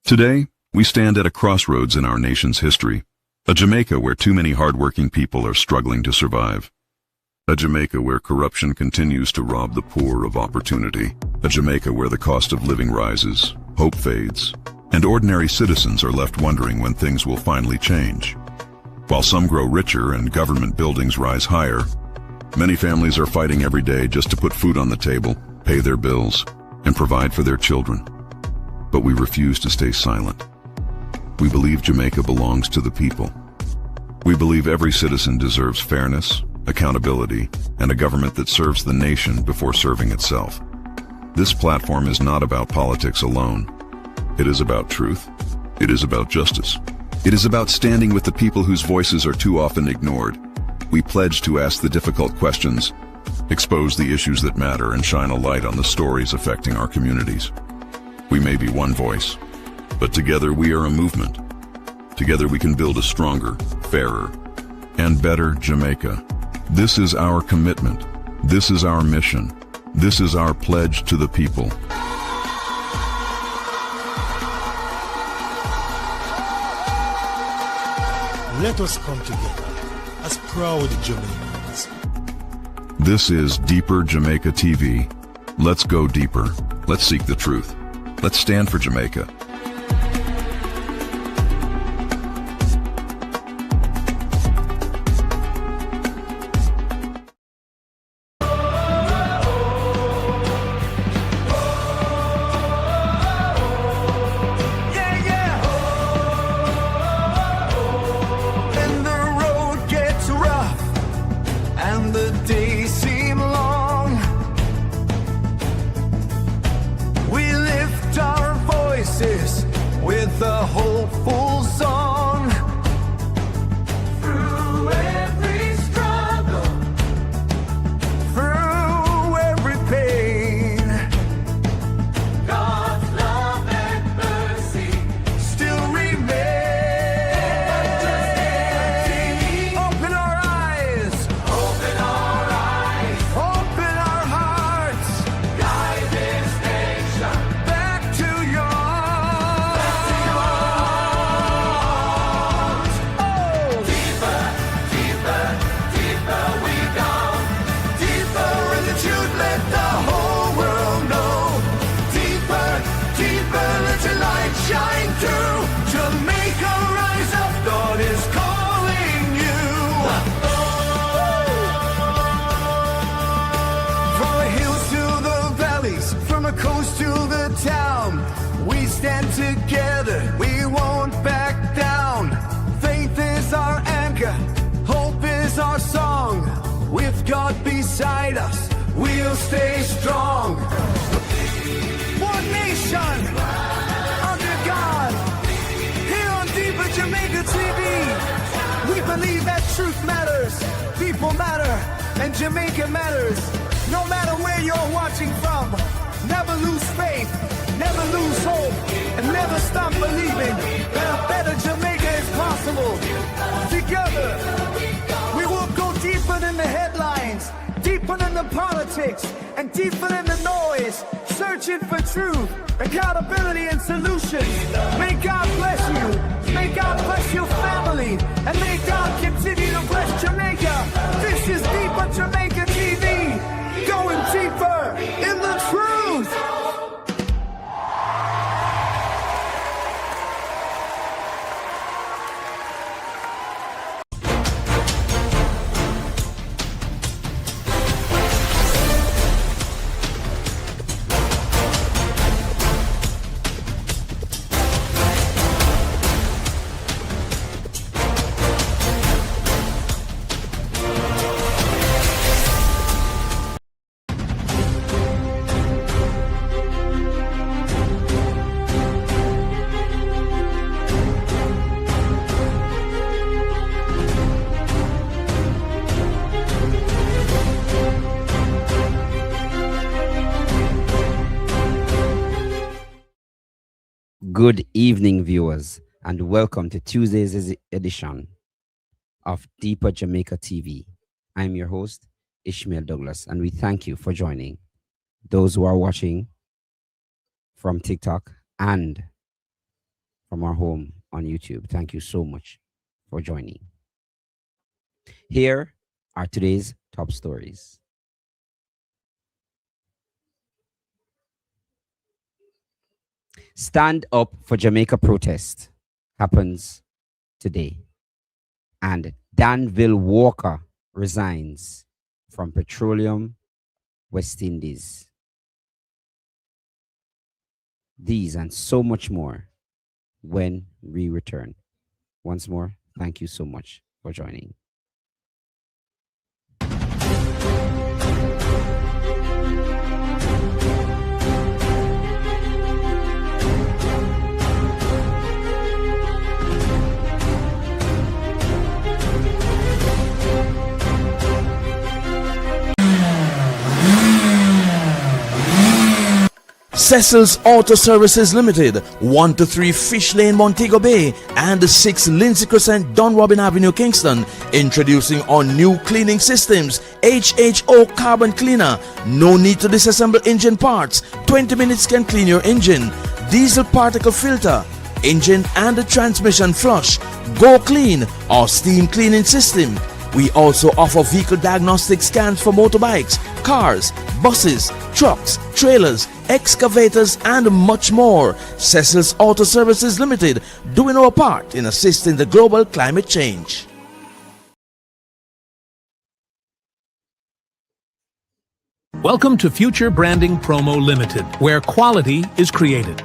Today, we stand at a crossroads in our nation's history, a Jamaica where too many hardworking people are struggling to survive. A Jamaica where corruption continues to rob the poor of opportunity. A Jamaica where the cost of living rises, hope fades, and ordinary citizens are left wondering when things will finally change. While some grow richer and government buildings rise higher, many families are fighting every day just to put food on the table, pay their bills, and provide for their children. But we refuse to stay silent. We believe Jamaica belongs to the people. We believe every citizen deserves fairness, accountability, and a government that serves the nation before serving itself. This platform is not about politics alone. It is about truth. It is about justice. It is about standing with the people whose voices are too often ignored. We pledge to ask the difficult questions, expose the issues that matter, and shine a light on the stories affecting our communities. We may be one voice, but together we are a movement. Together we can build a stronger, fairer, and better Jamaica. This is our commitment. This is our mission. This is our pledge to the people. Let us come together as proud Jamaicans. This is Deeper Jamaica TV. Let's go deeper. Let's seek the truth. Let's stand for Jamaica. With a hopeful song, through every struggle, through every pain, God's love and mercy still remain. Open our eyes, open our eyes, open our hearts, guide this nation back to your shine through. Jamaica, rise up, God is calling you. From the hills to the valleys, from the coast to the town, we stand together, we won't back down. Faith is our anchor, hope is our song. With God beside us, we'll stay strong. One nation, God, here on Deeper Jamaica TV, we believe that truth matters, people matter, and Jamaica matters. No matter where you're watching from, never lose faith, never lose hope, and never stop believing that a better Jamaica is possible. Together, we will go deeper than the headlines, deeper than the politics, and deeper than the noise, searching for truth, accountability, and solutions. May God bless you. May God bless your family. And may God continue to bless Jamaica. This is Deeper Jamaica TV, going deeper in the truth. Good evening, viewers, and welcome to Tuesday's edition of Deeper Jamaica TV. I'm your host, Ishmael Douglas, and we thank you for joining. Those who are watching from TikTok and from our home on YouTube. Thank you so much for joining. Here are today's top stories. Stand Up for Jamaica protest happens today. And Danville Walker resigns from Petroleum West Indies. These and so much more when we return. Once more, thank you so much for joining. Cecil's Auto Services Limited, 1 to 3 Fish Lane, Montego Bay, and 6 Lindsay Crescent, Don Robin Avenue, Kingston, introducing our new cleaning systems, HHO Carbon Cleaner. No need to disassemble engine parts. 20 minutes can clean your engine. Diesel particle filter, engine and the transmission flush, Go Clean, our steam cleaning system. We also offer vehicle diagnostic scans for motorbikes, cars, buses, trucks, trailers, excavators, and much more. Cecil's Auto Services Limited, doing our part in assisting the global climate change. Welcome to Future Branding Promo Limited, where quality is created.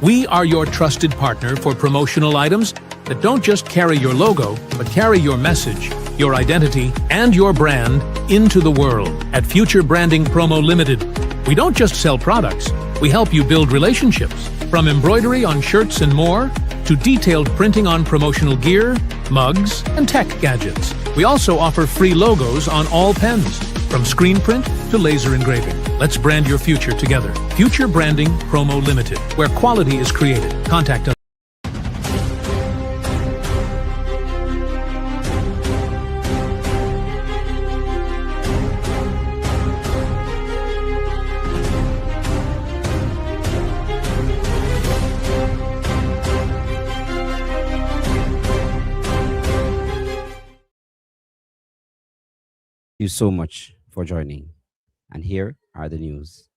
We are your trusted partner for promotional items that don't just carry your logo, but carry your message, your identity, and your brand into the world. At Future Branding Promo Limited, we don't just sell products, we help you build relationships. From embroidery on shirts and more, to detailed printing on promotional gear, mugs, and tech gadgets. We also offer free logos on all pens, from screen print to laser engraving. Let's brand your future together. Future Branding Promo Limited, where quality is created. Contact us. Thank you so much for joining. And here are the news.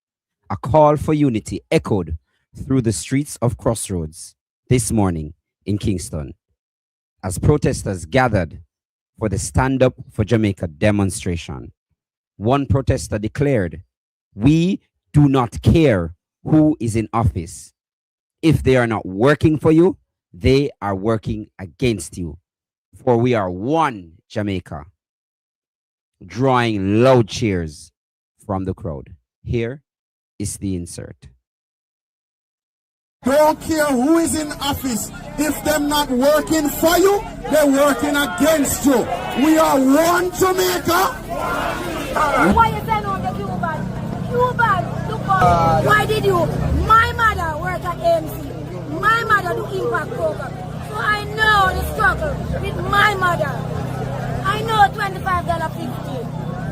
A call for unity echoed through the streets of Crossroads this morning in Kingston as protesters gathered for the Stand Up for Jamaica demonstration. One protester declared, "We do not care who is in office. If they are not working for you, they are working against you. For we are one Jamaica," drawing loud cheers from the crowd. Here is the insert. Don't care who is in office. If them not working for you, they're working against you. We are one Jamaica. Why you say no to Cuban? Cuban, look up. Why did you? My mother work at AMC. My mother do impact program. So I know the struggle with my mother. I know $25.50.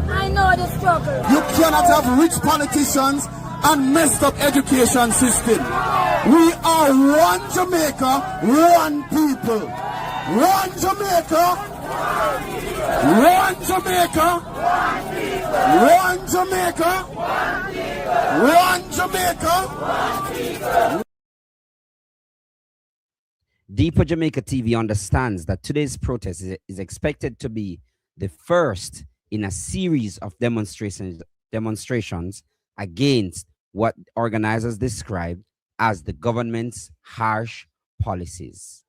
I know the struggle. You cannot have rich politicians and messed up education system. We are one Jamaica, one people. One Jamaica. One Jamaica. One Jamaica. One Jamaica. Deeper Jamaica TV understands that today's protest is expected to be the first in a series of demonstrations against what organizers describe as the government's harsh policies.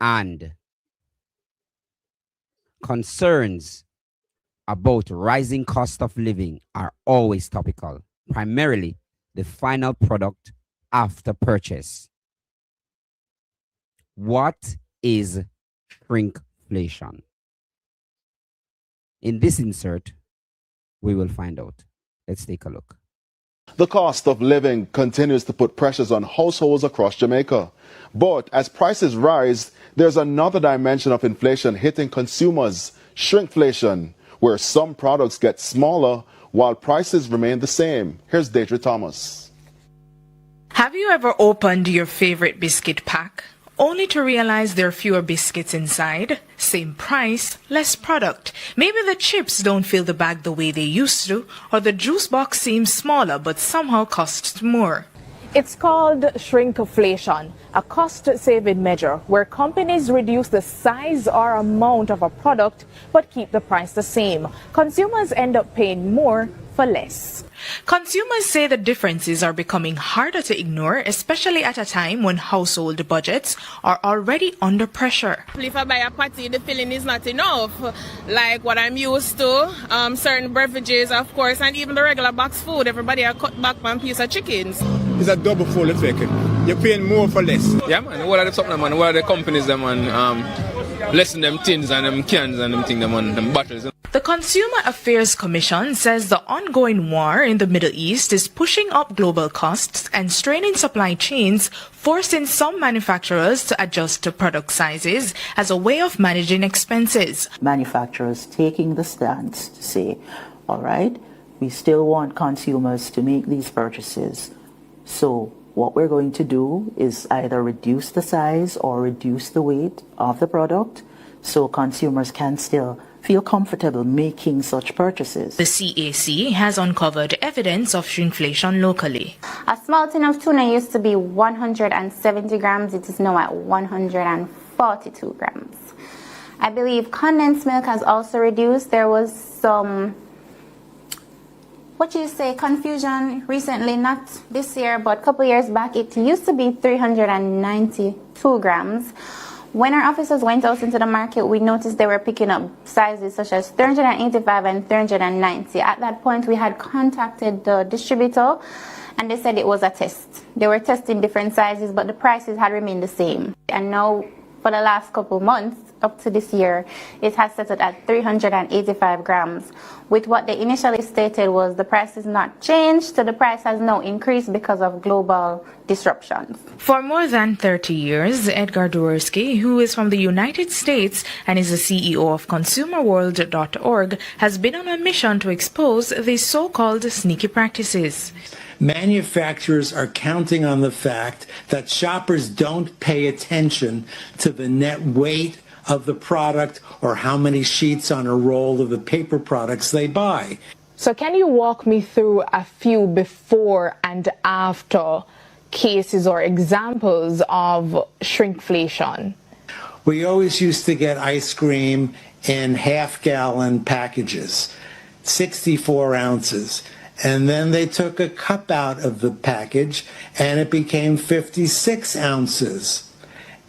And concerns about rising cost of living are always topical, primarily the final product after purchase. What is shrinkflation? In this insert, we will find out. Let's take a look. The cost of living continues to put pressures on households across Jamaica. But as prices rise, there's another dimension of inflation hitting consumers, shrinkflation, where some products get smaller while prices remain the same. Here's Deidre Thomas. Have you ever opened your favorite biscuit pack only to realize there are fewer biscuits inside? Same price, less product. Maybe the chips don't fill the bag the way they used to, or the juice box seems smaller but somehow costs more. It's called shrinkflation, a cost-saving measure where companies reduce the size or amount of a product but keep the price the same. Consumers end up paying more for less. Consumers say the differences are becoming harder to ignore, especially at a time when household budgets are already under pressure. If I buy a patty, the filling is not enough, like what I'm used to. Certain beverages, of course, and even the regular box food. Everybody are cut back one piece of chickens. It's a double full effect. You're paying more for less. Yeah, man. What are the something, man? What are the companies, them, man? Lessen them tins and them cans and them thing, them bottles. The Consumer Affairs Commission says the ongoing war in the Middle East is pushing up global costs and straining supply chains, forcing some manufacturers to adjust to product sizes as a way of managing expenses. Manufacturers taking the stance to say, all right, we still want consumers to make these purchases. So what we're going to do is either reduce the size or reduce the weight of the product so consumers can still feel comfortable making such purchases. The CAC has uncovered evidence of shrinkflation locally. A small tin of tuna used to be 170 grams. It is now at 142 grams. I believe condensed milk has also reduced. There was some, confusion recently, not this year, but a couple years back. It used to be 392 grams. When our officers went out into the market, we noticed they were picking up sizes such as 385 and 390. At that point, we had contacted the distributor and they said it was a test. They were testing different sizes, but the prices had remained the same. And now, for the last couple months, up to this year, it has settled at 385 grams. With what they initially stated was the price has not changed, so the price has now increased because of global disruptions. For more than 30 years, Edgar Dworsky, who is from the United States and is the CEO of ConsumerWorld.org, has been on a mission to expose these so-called sneaky practices. Manufacturers are counting on the fact that shoppers don't pay attention to the net weight of the product or how many sheets on a roll of the paper products they buy. So can you walk me through a few before and after cases or examples of shrinkflation? We always used to get ice cream in half-gallon packages, 64 ounces. And then they took a cup out of the package and it became 56 ounces.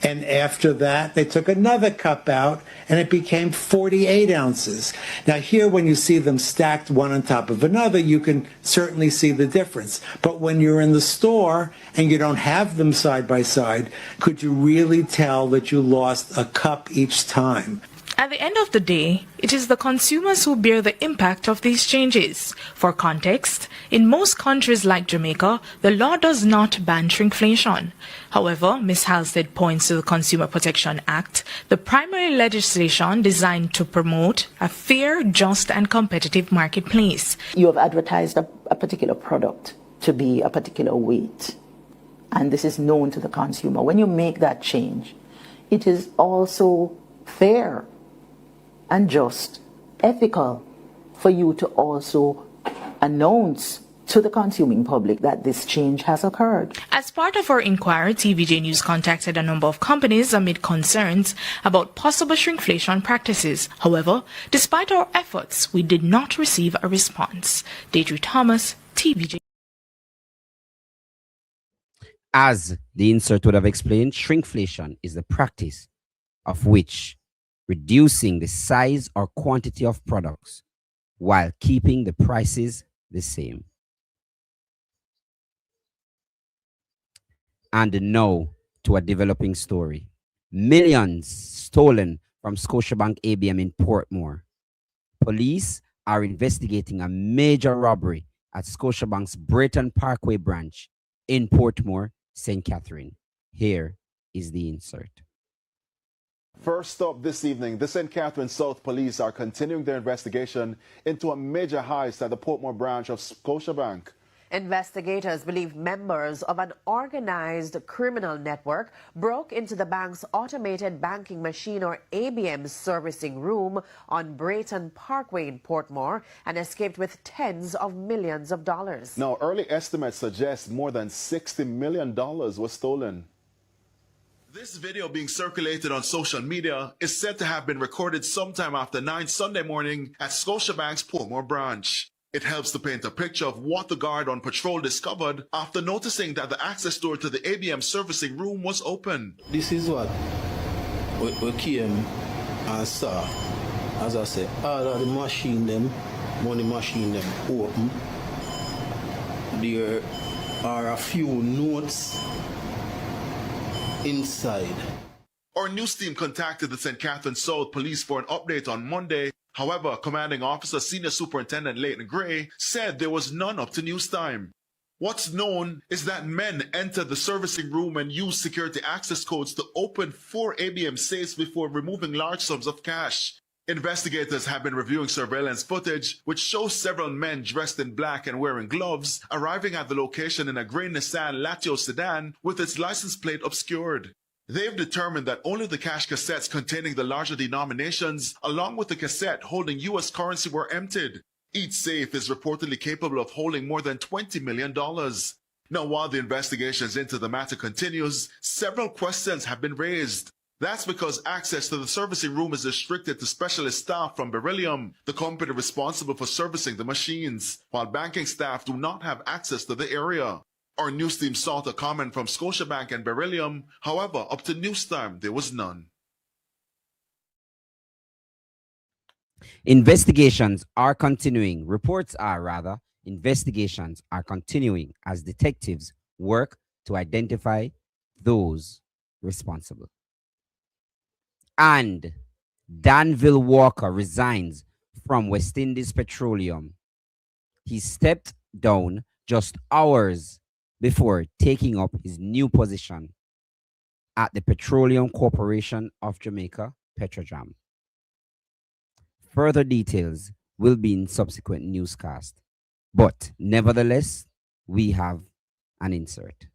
And after that, they took another cup out and it became 48 ounces. Now here, when you see them stacked one on top of another, you can certainly see the difference. But when you're in the store and you don't have them side by side, could you really tell that you lost a cup each time? At the end of the day, it is the consumers who bear the impact of these changes. For context, in most countries like Jamaica, the law does not ban shrinkflation. However, Ms. Halstead points to the Consumer Protection Act, the primary legislation designed to promote a fair, just and competitive marketplace. You have advertised a particular product to be a particular weight, and this is known to the consumer. When you make that change, it is also fair and just, ethical for you to also announce to the consuming public that this change has occurred. As part of our inquiry, TVJ News contacted a number of companies amid concerns about possible shrinkflation practices. However, despite our efforts, we did not receive a response. Deidre Thomas, TVJ. As the insert would have explained, shrinkflation is the practice of which reducing the size or quantity of products while keeping the prices the same. And now to a developing story. Millions stolen from Scotiabank ABM in Portmore. Police are investigating a major robbery at Scotiabank's Brayton Parkway branch in Portmore, St. Catherine. Here is the insert. First up this evening, the St. Catharines South Police are continuing their investigation into a major heist at the Portmore branch of Scotiabank. Investigators believe members of an organized criminal network broke into the bank's automated banking machine, or ABM, servicing room on Brayton Parkway in Portmore and escaped with tens of millions of dollars. Now, early estimates suggest more than $60 million was stolen. This video being circulated on social media is said to have been recorded sometime after 9 Sunday morning at Scotiabank's Portmore branch. It helps to paint a picture of what the guard on patrol discovered after noticing that the access door to the ABM servicing room was open. This is what we came and saw. As I said, all of the machine them, money machine them open. There are a few notes inside. Our news team contacted the St. Catharines South Police for an update on Monday. However, Commanding Officer Senior Superintendent Leighton Gray said there was none up to news time. What's known is that men entered the servicing room and used security access codes to open 4 ABM safes before removing large sums of cash. Investigators have been reviewing surveillance footage, which shows several men dressed in black and wearing gloves arriving at the location in a grey Nissan Latio sedan with its license plate obscured. They've determined that only the cash cassettes containing the larger denominations, along with the cassette holding U.S. currency, were emptied. Each safe is reportedly capable of holding more than $20 million. Now, while the investigations into the matter continues, several questions have been raised. That's because access to the servicing room is restricted to specialist staff from Beryllium, the company responsible for servicing the machines, while banking staff do not have access to the area. Our news team sought a comment from Scotiabank and Beryllium. However, up to news time, there was none. Investigations are continuing as detectives work to identify those responsible. And Danville Walker resigns from West Indies Petroleum. He stepped down just hours before taking up his new position at the Petroleum Corporation of Jamaica, Petrojam. Further details will be in subsequent newscast, but nevertheless, we have an insert.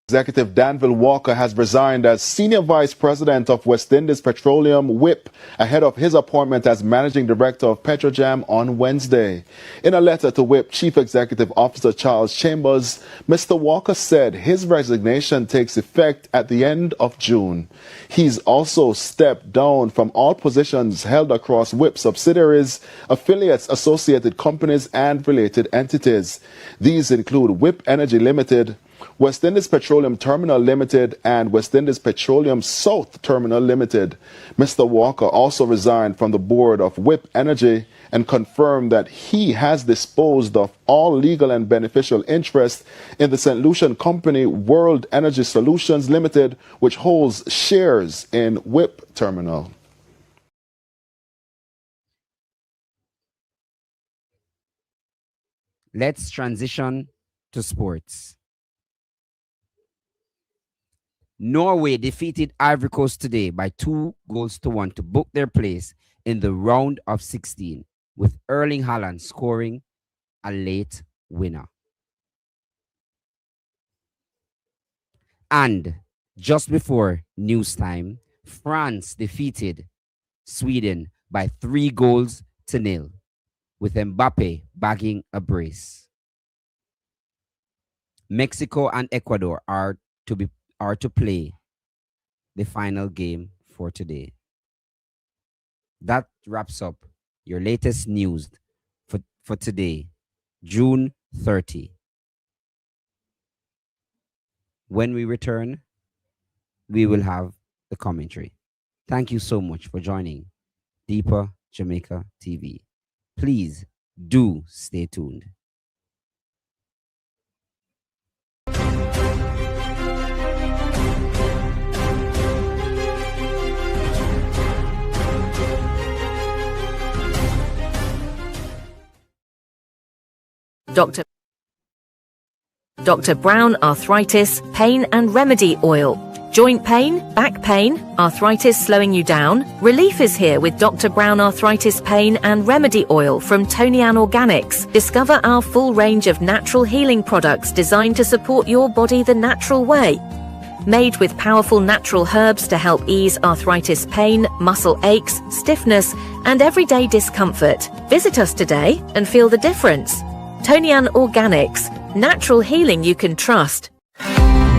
Executive Danville Walker has resigned as Senior Vice President of West Indies Petroleum WIP ahead of his appointment as Managing Director of Petrojam on Wednesday. In a letter to WIP Chief Executive Officer Charles Chambers, Mr. Walker said his resignation takes effect at the end of June. He's also stepped down from all positions held across WIP subsidiaries, affiliates, associated companies, and related entities. These include WIP Energy Limited, West Indies Petroleum Terminal Limited, and West Indies Petroleum South Terminal Limited. Mr. Walker also resigned from the board of WIP Energy and confirmed that he has disposed of all legal and beneficial interest in the St. Lucian company World Energy Solutions Limited, which holds shares in WIP Terminal. Let's transition to sports. Norway defeated Ivory Coast today by 2-1 to book their place in the round of 16, with Erling Haaland scoring a late winner. And just before news time, France defeated Sweden by 3-0, with Mbappe bagging a brace. Mexico and Ecuador are to play the final game for today. That wraps up your latest news for today, June 30. When we return, we will have the commentary. Thank you so much for joining Deeper Jamaica TV. Please do stay tuned. Dr. Brown Arthritis, Pain and Remedy Oil. Joint pain, back pain, arthritis slowing you down? Relief is here with Dr. Brown Arthritis Pain and Remedy Oil from Tonian Organics. Discover our full range of natural healing products designed to support your body the natural way. Made with powerful natural herbs to help ease arthritis pain, muscle aches, stiffness, and everyday discomfort. Visit us today and feel the difference. Tonian Organics, natural healing you can trust.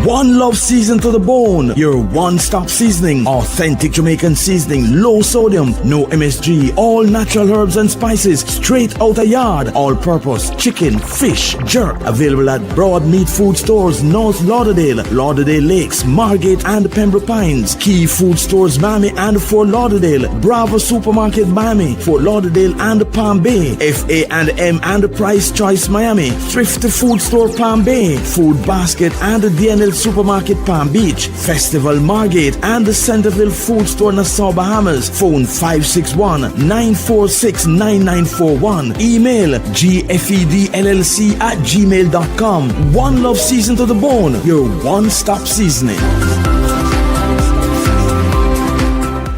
One Love Season to the Bone, your one-stop seasoning. Authentic Jamaican seasoning, low sodium, no MSG, all natural herbs and spices, straight out a yard, all-purpose, chicken, fish, jerk. Available at Broad Meat Food Stores, North Lauderdale, Lauderdale Lakes, Margate and Pembroke Pines, Key Food Stores, Miami and Fort Lauderdale, Bravo Supermarket, Miami, Fort Lauderdale and Palm Bay, FA&M and Price Choice, Miami, Thrifty Food Store, Palm Bay, Food Basket and DNL Supermarket, Palm Beach, Festival, Margate, and the Centerville Food Store, Nassau, Bahamas. Phone 561-946-9941. Email gfedllc@gmail.com. One Love Season to the Bone, your one-stop seasoning.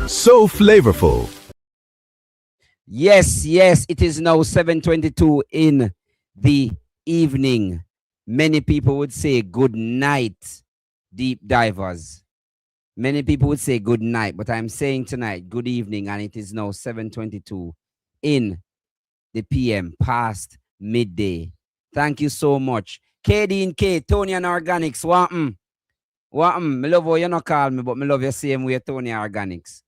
So flavorful. Yes, it is now 7:22 in the evening. Many people would say good night, deep divers. Many people would say good night, but I'm saying tonight, good evening, and it is now 7:22 in the PM, past midday. Thank you so much. KD and K, Tony and Organics, me love how you not call me, but me love you same way, Tony Organics.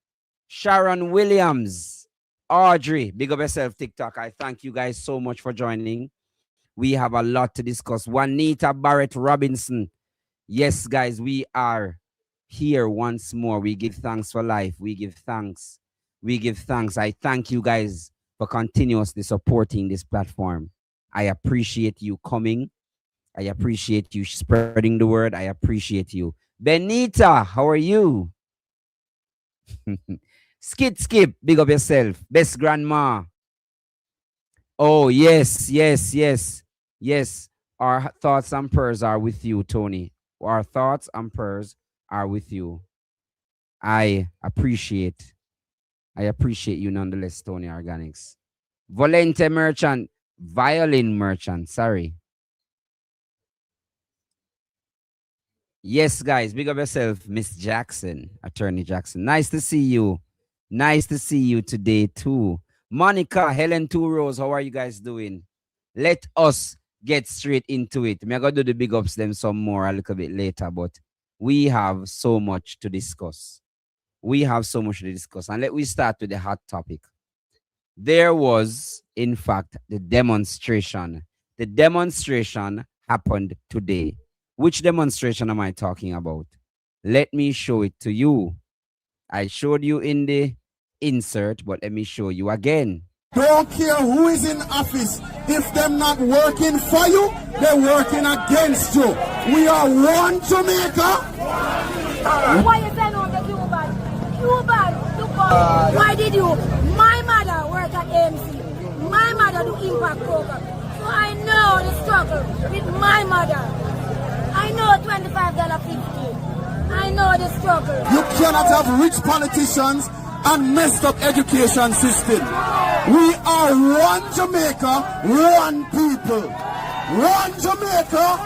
Sharon Williams, Audrey, big up yourself, TikTok. I thank you guys so much for joining. We have a lot to discuss. Juanita Barrett Robinson. Yes, guys, we are here once more. We give thanks for life. We give thanks. I thank you guys for continuously supporting this platform. I appreciate you coming. I appreciate you spreading the word. I appreciate you. Benita, how are you? Skip, big up yourself. Best grandma. Oh, yes. Our thoughts and prayers are with you, Tony. Our thoughts and prayers are with you. I appreciate you nonetheless, Tony Organics. Violin merchant, sorry. Yes, guys, big up yourself, Miss Jackson, Attorney Jackson. Nice to see you. Nice to see you today, too. Monica, Helen Two Rose, how are you guys doing? Let us get straight into it. I'm going to do the big ups them some more a little bit later, but we have so much to discuss. And let we start with the hot topic. There was, in fact, the demonstration. The demonstration happened today. Which demonstration am I talking about? Let me show it to you. I showed you in the insert, but let me show you again. Don't care who is in office. If them not working for you, they're working against you. We are one Jamaica. Why you say no to Cuban? Why did you? My mother work at AMC. My mother do impact program. So I know the struggle with my mother. I know $25.50. I know the struggle. You cannot have rich politicians and messed up education system. We are one Jamaica, one people. One Jamaica,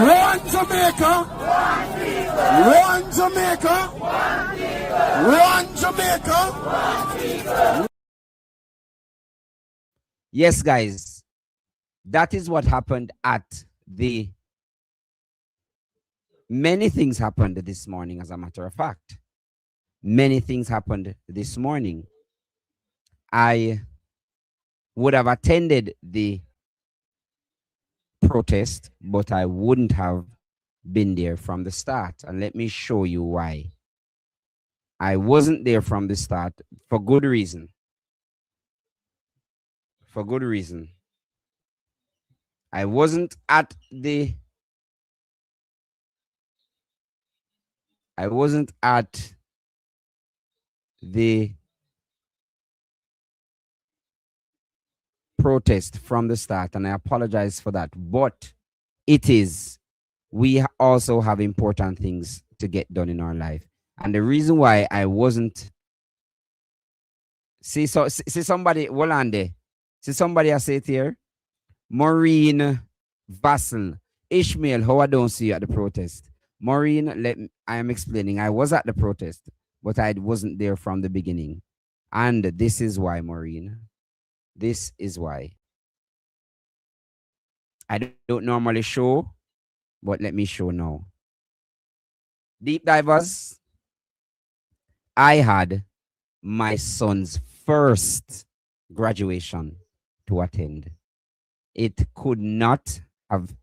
one Jamaica, one Jamaica, one Jamaica. Yes, guys, that is what happened at the... Many things happened this morning, as a matter of fact. Many things happened this morning. I would have attended the protest, but I wouldn't have been there from the start. And let me show you why. I wasn't there from the start for good reason. For good reason. I wasn't at the protest from the start, and I apologize for that, but it is we also have important things to get done in our life. And the reason why I wasn't see somebody hold on there. See somebody I say it here. Maureen Vassal. Ishmael, how I don't see you at the protest. Maureen, I am explaining. I was at the protest, but I wasn't there from the beginning. And this is why, Maureen. This is why. I don't normally show, but let me show now. Deep divers, I had my son's first graduation to attend. I could not have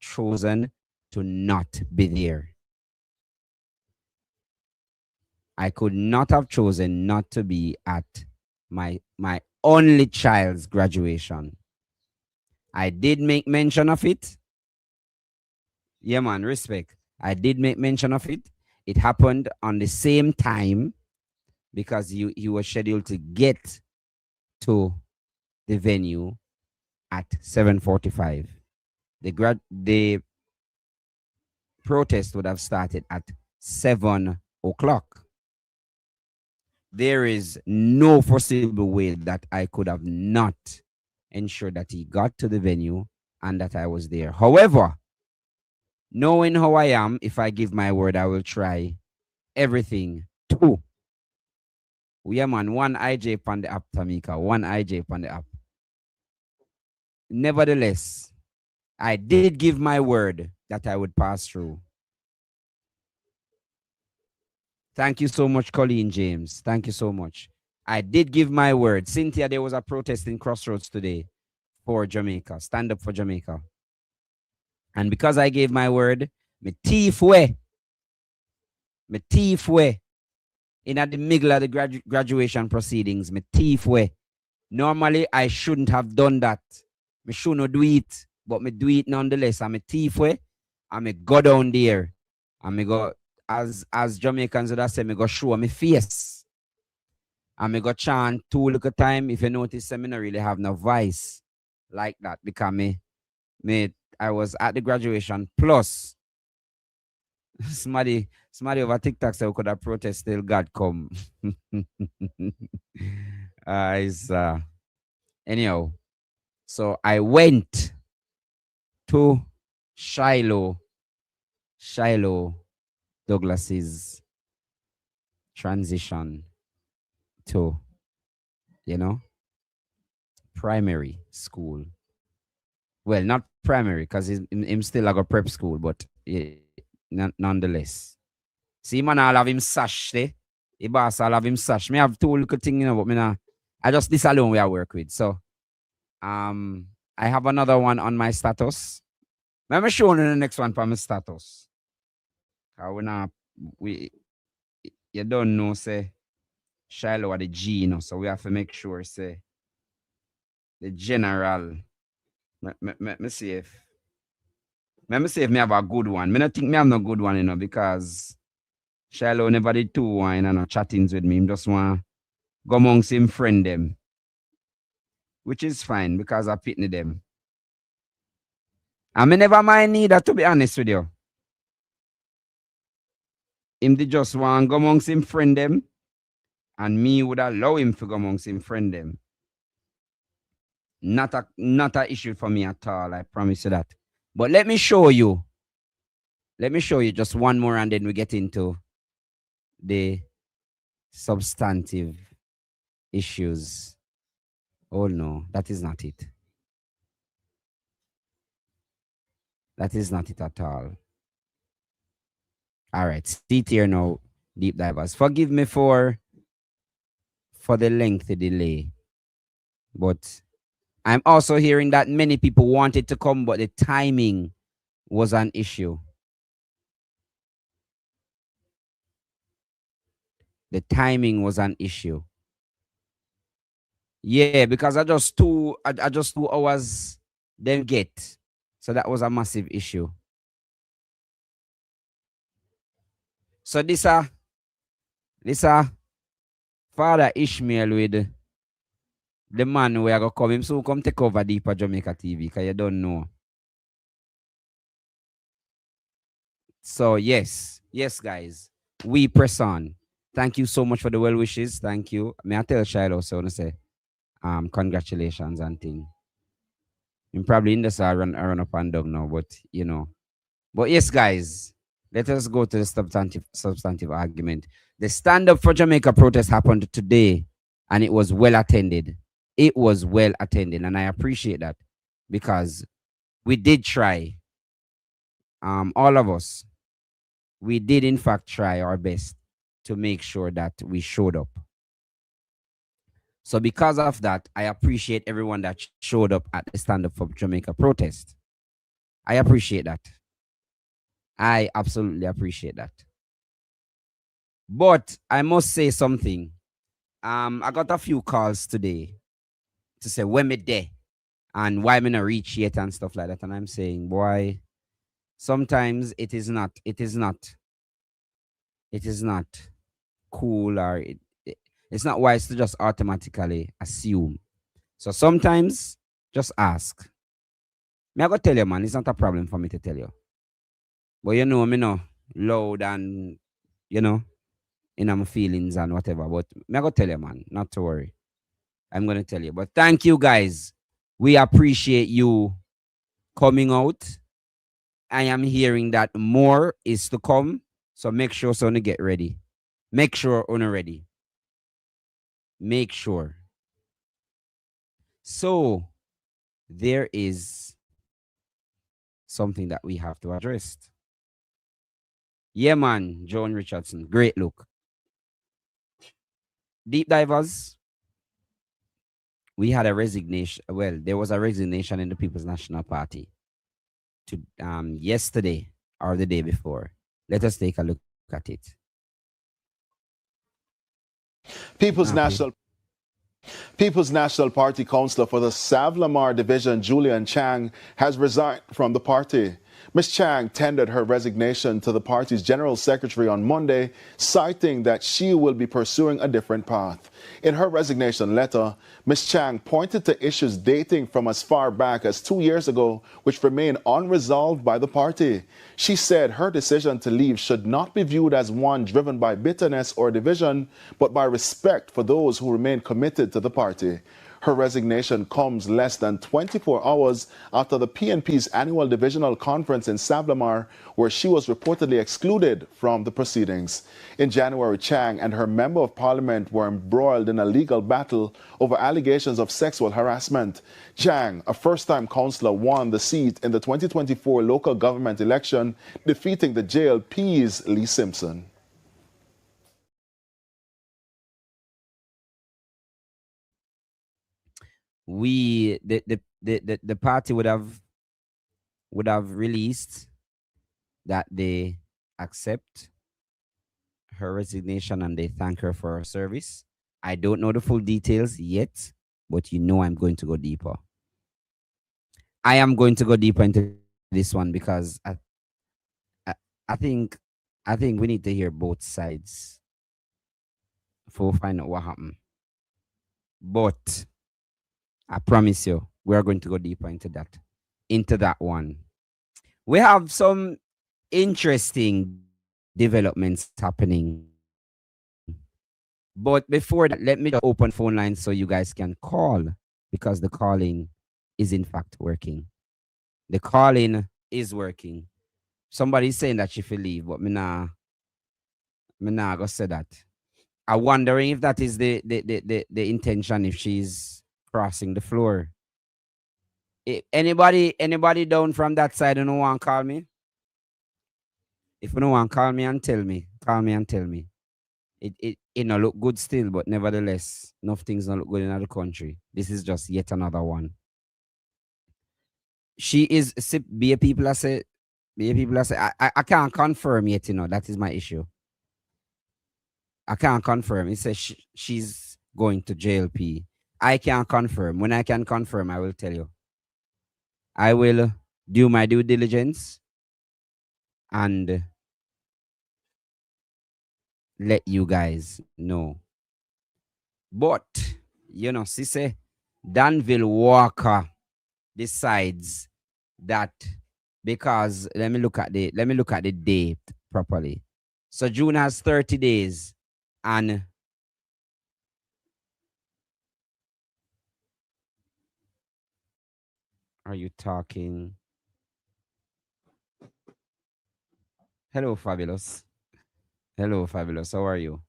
chosen to not be there. I could not have chosen not to be at my only child's graduation. I did make mention of it. Yeah, man, respect. I did make mention of it. It happened on the same time because he was scheduled to get to the venue at 7:45. The protest would have started at 7 o'clock. There is no foreseeable way that I could have not ensured that he got to the venue and that I was there. However, knowing how I am, if I give my word, I will try everything to. Yeah, man, one IJ on the app, Tamika, one IJ on the app. Nevertheless, I did give my word that I would pass through. Thank you so much, Colleen James. Thank you so much. I did give my word. Cynthia, there was a protest in Crossroads today for Jamaica. Stand up for Jamaica. And because I gave my word, me thief way. In at the middle of the graduation proceedings, me thief way. Normally, I shouldn't have done that. Me shouldn't do it, but me do it nonetheless. I'm a thief way. I'm a go down there. I'm a go, as Jamaicans would have said, me go show me face. I'm a go chant 2 little time. If you notice, I don't really have no voice like that because I was at the graduation. Plus, somebody over TikTok said we could have protest till God come. Anyhow, so I went to Shiloh Douglas's transition to, primary school. Well, not primary because him still like a prep school, but nonetheless. See, man, I'll have him sash there. The boss, I'll have him sash. Me have 2 little things, but I just this alone we I work with. So, I have another one on my status. Let me show you the next one for my status. You don't know, say, Shiloh are the G, so we have to make sure, say, the general. Let me see if me have a good one. I don't think me have no good one, because Shiloh never did 2 wine and no chattings with me. He just want go amongst him friend them. Which is fine because I pitney them. I never mind neither, to be honest with you. Him they just want go amongst him friend them, and me would allow him to go amongst him friend them. Not a issue for me at all, I promise you that. But let me show you just one more and then we get into the substantive issues. Oh no, that is not it. That is not it at all. All right, sit here now, deep divers. Forgive me for the lengthy delay, but I'm also hearing that many people wanted to come, but the timing was an issue. The timing was an issue. Yeah, because I just 2 hours then get. So that was a massive issue. So this Father Ishmael with the man where I go come him, so come take over Deeper Jamaica TV, because you don't know. So yes, guys, we press on. Thank you so much for the well wishes. Thank you. May I tell Shiloh so I say congratulations and thing. I'm probably in this I run up and down now, but you know. But yes, guys, let us go to the substantive argument. The Stand Up for Jamaica protest happened today, and it was well attended. It was well attended, and I appreciate that because we did try. All of us, we did in fact try our best to make sure that we showed up. So because of that, I appreciate everyone that showed up at the Stand Up for Jamaica protest. I appreciate that. I absolutely appreciate that. But I must say something. I got a few calls today to say when me there and why me not reach yet and stuff like that. And I'm saying, boy, sometimes it is not cool, or it's not wise to just automatically assume. So sometimes just ask. Me I go tell you, man, it's not a problem for me to tell you. But you know, me no loud and you know, in my feelings and whatever. But me I go tell you, man, not to worry. I'm gonna tell you. But thank you guys. We appreciate you coming out. I am hearing that more is to come. So make sure so get ready. Make sure on ready. Make sure. So there is something that we have to address. Yeah, man, John Richardson. Great look. Deep divers. We had a resignation. Well, there was a resignation in the People's National Party to yesterday or the day before. Let us take a look at it. People's National Party councillor for the Savlamar division, Julian Chang, has resigned from the party. Ms. Chang tendered her resignation to the party's general secretary on Monday, citing that she will be pursuing a different path. In her resignation letter, Ms. Chang pointed to issues dating from as far back as 2 years ago, which remain unresolved by the party. She said her decision to leave should not be viewed as one driven by bitterness or division, but by respect for those who remain committed to the party. Her resignation comes less than 24 hours after the PNP's annual divisional conference in Savlamar, where she was reportedly excluded from the proceedings. In January, Chang and her member of parliament were embroiled in a legal battle over allegations of sexual harassment. Chang, a first-time councillor, won the seat in the 2024 local government election, defeating the JLP's Lee Simpson. The party would have released that they accept her resignation and they thank her for her service. I don't know the full details yet, but you know I'm going to go deeper. I am going to go deeper into this one because I think we need to hear both sides before we find out what happened. But I promise you, we are going to go deeper into that one. We have some interesting developments happening. But before that, let me just open phone lines so you guys can call, because the calling is in fact working. The calling is working. Somebody's saying that she will leave, but me nah go say that. I'm wondering if that is the intention, if she's crossing the floor. Anybody down from that side who don't want to call me? If you don't want to call me and tell me, It not look good still, but nevertheless, enough things not look good in the country. This is just yet another one. She is be a people I say I can't confirm yet, that is my issue. I can't confirm. It says she's going to JLP. I can't confirm. When I can confirm, I will tell you. I will do my due diligence and let you guys know. But, she say Danville Walker decides that because let me look at the date properly. So June has 30 days, and are you talking? Hello, Fabulous. Hello, Fabulous. How are you?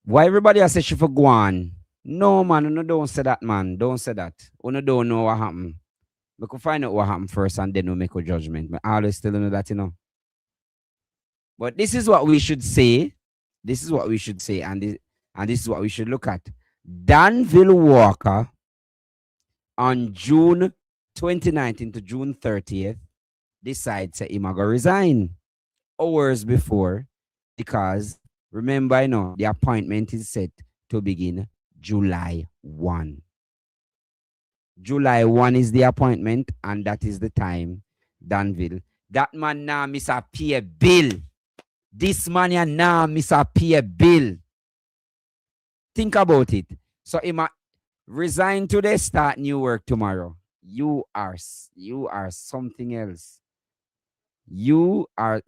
Why everybody has say she for go on? No, man, no, don't say that, man. Don't say that. You don't know what happened. We could find out what happened first and then we make a judgment. I always tell you that, But this is what we should say. This is what we should say, and this is what we should look at. Danville Walker on June 29th to June 30th decides that he might resign hours before, because remember, the appointment is set to begin July 1. July 1 is the appointment, and that is the time Danville. That man now miss a pay bill. This man now miss a pay bill. Think about it. So he might resign today, start new work tomorrow. You are something else. You are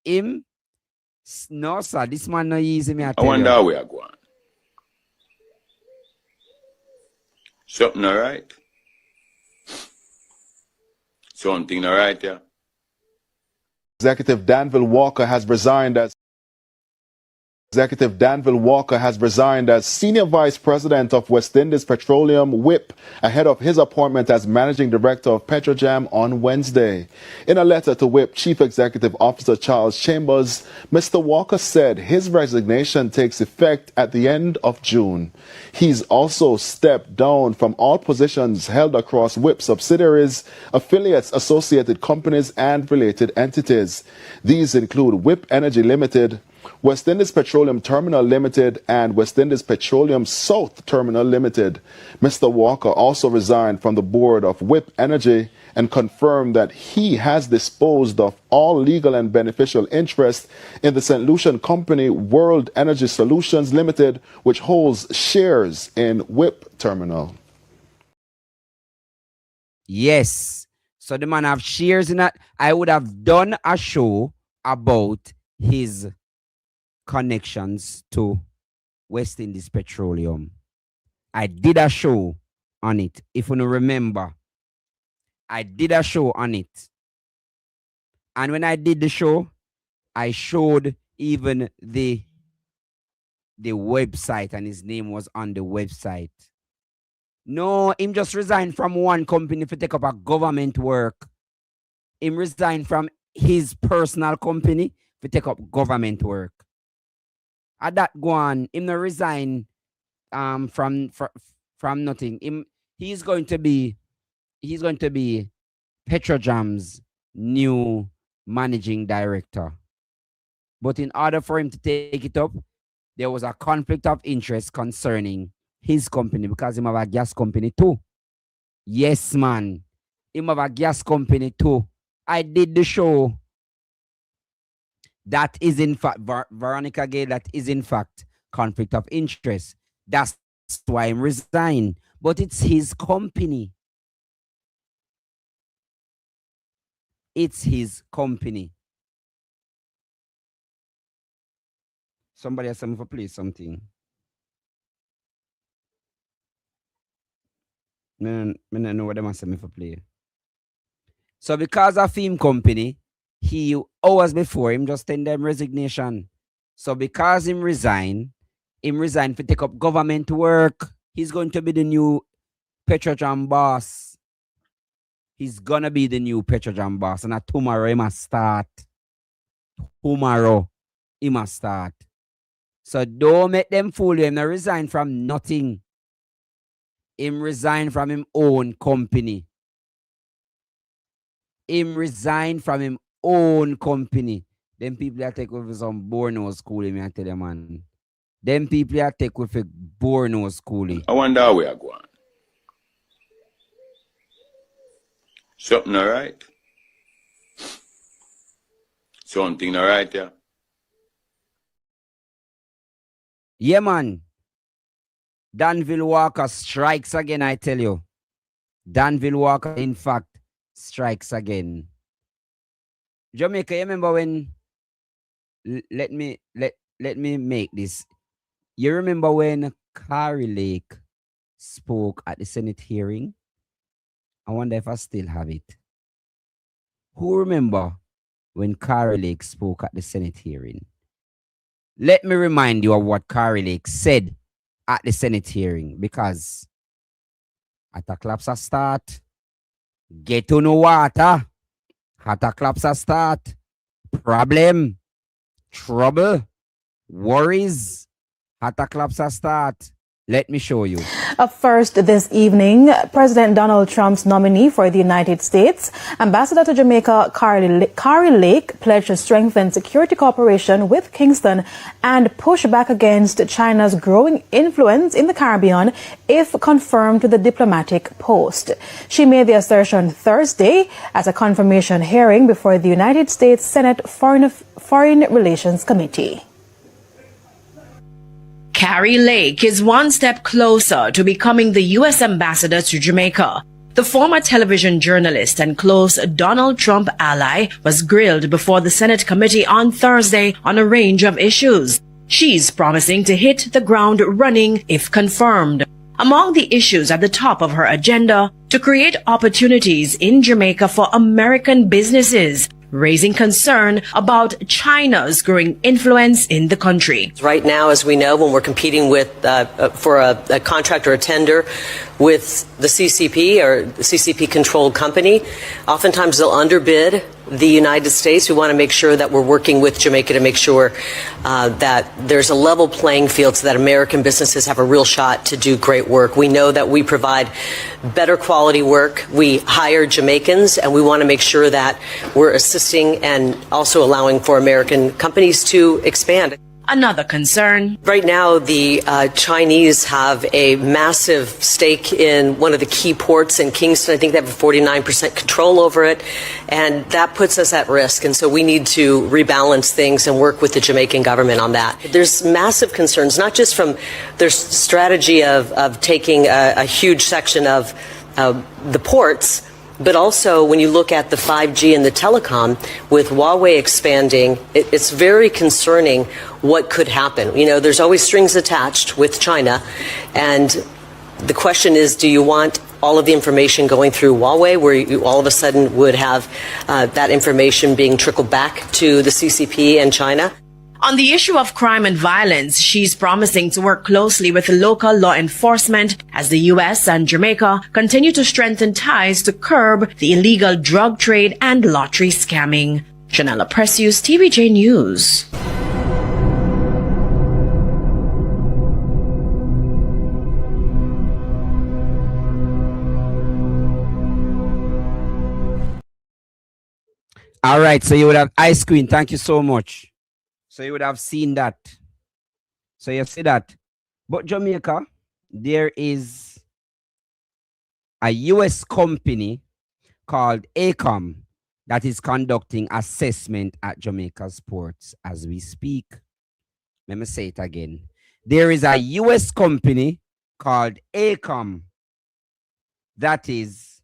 him. No, sir, this man no easy, me. I wonder how we are going. Something all right? Something all right, yeah? Executive Danville Walker has resigned as Senior Vice President of West Indies Petroleum WIP ahead of his appointment as Managing Director of Petrojam on Wednesday. In a letter to WIP Chief Executive Officer Charles Chambers, Mr. Walker said his resignation takes effect at the end of June. He's also stepped down from all positions held across WIP subsidiaries, affiliates, associated companies, and related entities. These include WIP Energy Limited, West Indies Petroleum Terminal Limited, and West Indies Petroleum South Terminal Limited. Mr. Walker also resigned from the board of WIP Energy and confirmed that he has disposed of all legal and beneficial interest in the St. Lucian company World Energy Solutions Limited, which holds shares in WIP Terminal. Yes. So the man have shares in that. I would have done a show about his connections to West Indies Petroleum. I did a show on it. If you don't remember, I did a show on it. And when I did the show, I showed even the website, and his name was on the website. No, him just resigned from one company to take up a government work. Him resigned from his personal company to take up government work. At that go on, him no resign from nothing. He's going to be Petrojam's new managing director. But in order for him to take it up, there was a conflict of interest concerning his company, because him have a gas company too. Yes, man. Him have a gas company too. I did the show. That is in fact, Veronica Gay, that is in fact conflict of interest. That's why I'm resigned. But it's his company. It's his company. Somebody has something for play something. I don't know what they must have me for play. So because of him company, he hours before him just tender him resignation. So because him resign to take up government work. He's going to be the new Petrojam boss. He's gonna be the new Petrojam boss. And tomorrow he must start. Tomorrow he must start. So don't make them fool you. Him not resign from nothing. Him resign from him own company. Him resign from him own company. Them people that take with some Borno schooling, I tell you, man. Them people that take with a Borno schooling. I wonder how we are going. Something all right? Something all right, yeah? Yeah, man. Danville Walker strikes again, I tell you. Danville Walker, in fact, strikes again. Jamaica, you remember when let me make this. You remember when Kari Lake spoke at the Senate hearing? I wonder if I still have it. Who remember when Kari Lake spoke at the Senate hearing? Let me remind you of what Kari Lake said at the Senate hearing, because at a claps a start, get to no water. At a claps a start, problem, trouble, worries. At a claps a start. Let me show you. Up first this evening, President Donald Trump's nominee for the United States, Ambassador to Jamaica Kari Lake, pledged to strengthen security cooperation with Kingston and push back against China's growing influence in the Caribbean if confirmed to the diplomatic post. She made the assertion Thursday at a confirmation hearing before the United States Senate Foreign Relations Committee. Kari Lake is one step closer to becoming the U.S. ambassador to Jamaica. The former television journalist and close Donald Trump ally was grilled before the Senate committee on Thursday on a range of issues. She's promising to hit the ground running if confirmed. Among the issues at the top of her agenda, to create opportunities in Jamaica for American businesses, raising concern about China's growing influence in the country. Right now, as we know, when we're competing with for a contract or a tender with the CCP or the CCP-controlled company, oftentimes they'll underbid the United States. We want to make sure that we're working with Jamaica to make sure that there's a level playing field so that American businesses have a real shot to do great work. We know that we provide better quality work. We hire Jamaicans, and we want to make sure that we're assisting and also allowing for American companies to expand. Another concern. Right now, the Chinese have a massive stake in one of the key ports in Kingston. I think they have a 49% control over it, and that puts us at risk. And so we need to rebalance things and work with the Jamaican government on that. There's massive concerns, not just from their strategy of taking a huge section of the ports, but also when you look at the 5G and the telecom, with Huawei expanding, it's very concerning what could happen. You know, there's always strings attached with China. And the question is, do you want all of the information going through Huawei, where you all of a sudden would have that information being trickled back to the CCP and China? On the issue of crime and violence, she's promising to work closely with local law enforcement as the U.S. and Jamaica continue to strengthen ties to curb the illegal drug trade and lottery scamming. Janella Precious, TVJ News. All right, so you would have Ice Queen. Thank you so much. So you would have seen that. So you see that. But Jamaica, there is a US company called ACOM that is conducting assessment at Jamaica's ports as we speak. Let me say it again. There is a US company called ACOM that is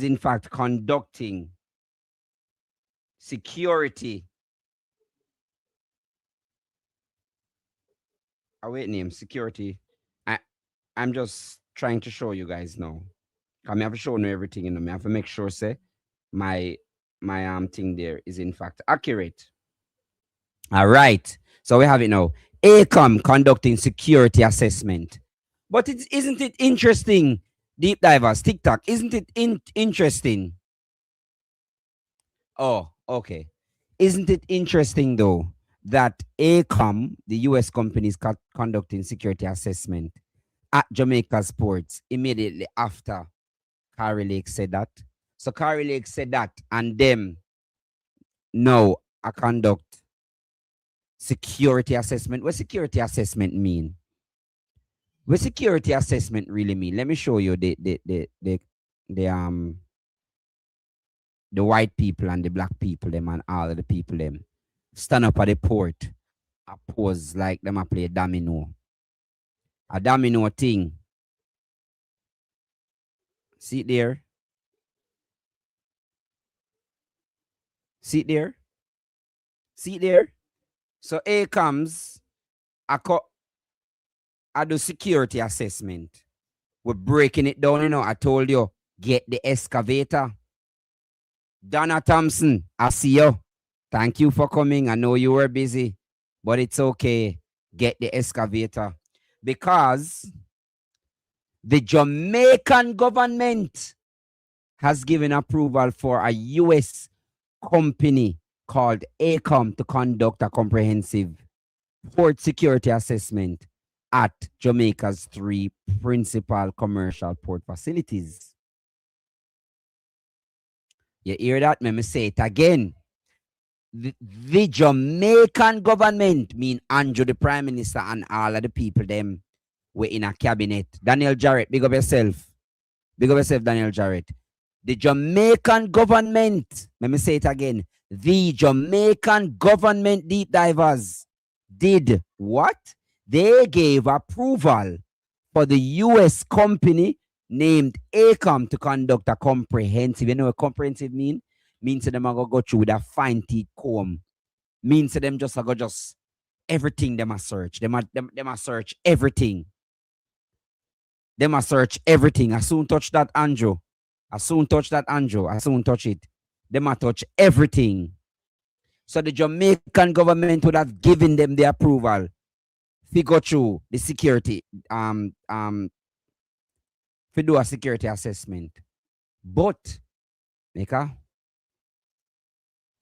in fact conducting security. Security. I'm just trying to show you guys now. I have to show you everything, you know. I have to make sure, say, my thing there is in fact accurate. All right. So we have it now. ACOM conducting security assessment. But isn't it interesting, deep divers, TikTok? Isn't it interesting? Oh, okay. Isn't it interesting, though, that ACOM, the U.S. company, is conducting security assessment at Jamaica's ports immediately after Kari Lake said that? So Kari Lake said that, and them now I conduct security assessment. What security assessment mean? What security assessment really mean? Let me show you the white people and the black people, them, and all of the people, them stand up at the port, I pose like them I play domino. A domino thing. See it there? See it there? See it there? So A comes, I do security assessment. We're breaking it down, I told you, get the excavator. Donna Thompson, I see you. Thank you for coming. I know you were busy, but it's okay. Get the excavator. Because the Jamaican government has given approval for a U.S. company called ACOM to conduct a comprehensive port security assessment at Jamaica's 3 principal commercial port facilities. You hear that? Let me say it again. The Jamaican government, mean Andrew, the Prime Minister, and all of the people, them were in a cabinet. Daniel Jarrett, big up yourself. Big up yourself, Daniel Jarrett. The Jamaican government, let me say it again. The Jamaican government deep divers did what? They gave approval for the U.S. company named ACOM to conduct a comprehensive. You know what comprehensive mean? Means to them go through with a fine teeth comb. Means to them just everything them a search. Them a search everything. Them a search everything. I soon touch that Andrew. I soon touch it. Them a touch everything. So the Jamaican government would have given them the approval to go through the security, to do a security assessment. But, Mika,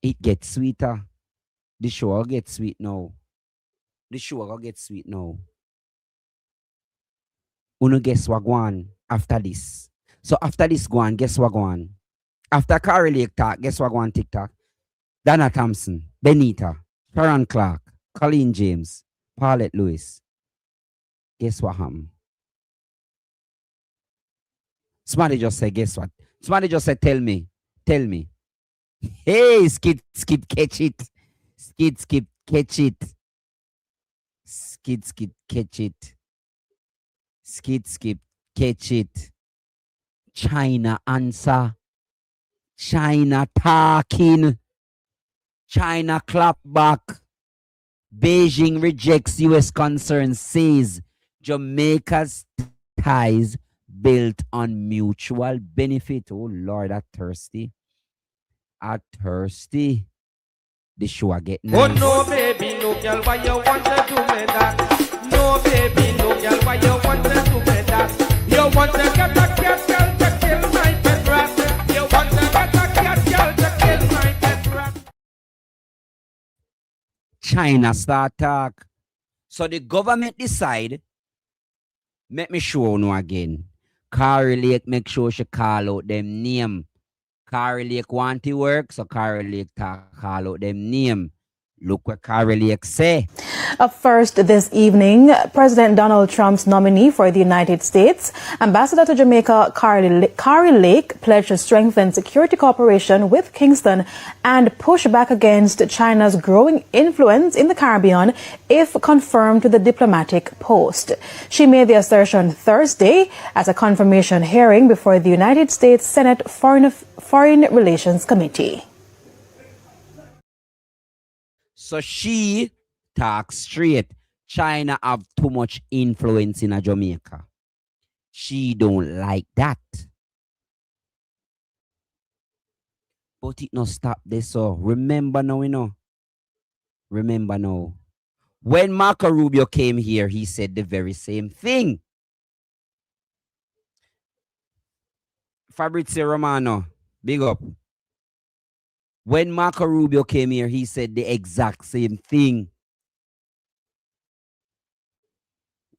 it gets sweeter. The show will get sweet now. Uno guess what go on after this. So after this go on, guess what go on? After Carrie Lake talk, guess what go on TikTok? Donna Thompson, Benita, Sharon Clark, Colleen James, Paulette Lewis. Guess what happened? Somebody just said, guess what? Somebody just said, tell me. Hey, skid, catch it. Skid, catch it. Skid, catch it. Skid, catch it. China answer. China talking. China clap back. Beijing rejects U.S. concerns, says Jamaica's ties built on mutual benefit. Oh, Lord, I'm thirsty. The show I get nice. Oh, no, baby, no, girl, why you want to do me that? No, baby, no, girl, why you want to do me that? You want to get a cat, girl, to kill my pet rat. You want to get a cat, girl, to kill my pet rat. China start talk. So the government decide, make me show no again. Carrie Lake make sure she call out them name. Carrie Lake want to work, so Carrie Lake call out them name. Look what Carrie Lake say. Up first this evening, President Donald Trump's nominee for the United States, Ambassador to Jamaica Carrie Lake, pledged to strengthen security cooperation with Kingston and push back against China's growing influence in the Caribbean if confirmed to the diplomatic post. She made the assertion Thursday at a confirmation hearing before the United States Senate Foreign Relations Committee. So she talks straight. China have too much influence in Jamaica. She don't like that. But it no stop this. So remember now, Remember now. When Marco Rubio came here, he said the very same thing. Fabrizio Romano, big up. When Marco Rubio came here, he said the exact same thing.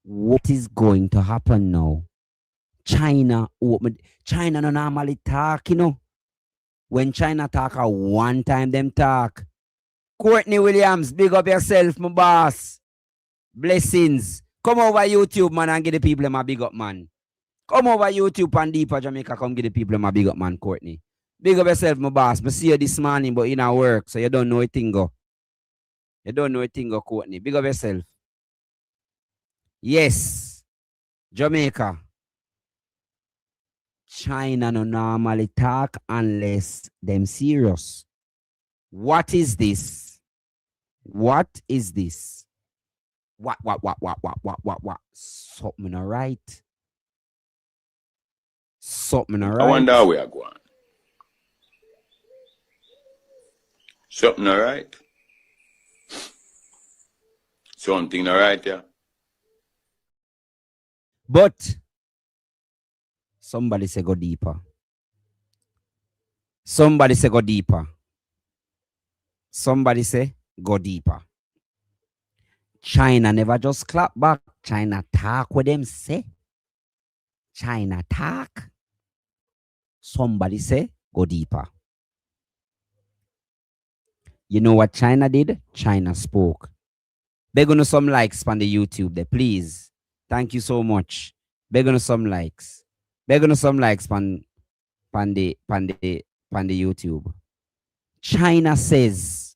What is going to happen now? China no normally talk, When China talk, one time them talk. Courtney Williams, big up yourself, my boss. Blessings. Come over YouTube, man, and give the people my big up, man. Come over YouTube and Deeper Jamaica, come give the people my big up, man, Courtney. Big up yourself, my boss. I see you this morning, but in our work, so you don't know a thing go. Courtney. Big up yourself. Yes. Jamaica. China no normally talk unless them serious. What is this? What is this? What? Something alright. Something alright. I wonder how we are going. Something alright? Something alright, yeah. But somebody say go deeper. Somebody say go deeper. Somebody say go deeper. China never just clap back. China talk with them say. China talk. Somebody say go deeper. You know what China did? China spoke. Beg on some likes on the YouTube there, please. Thank you so much. Beg on some likes. Beg on some likes on the YouTube. China says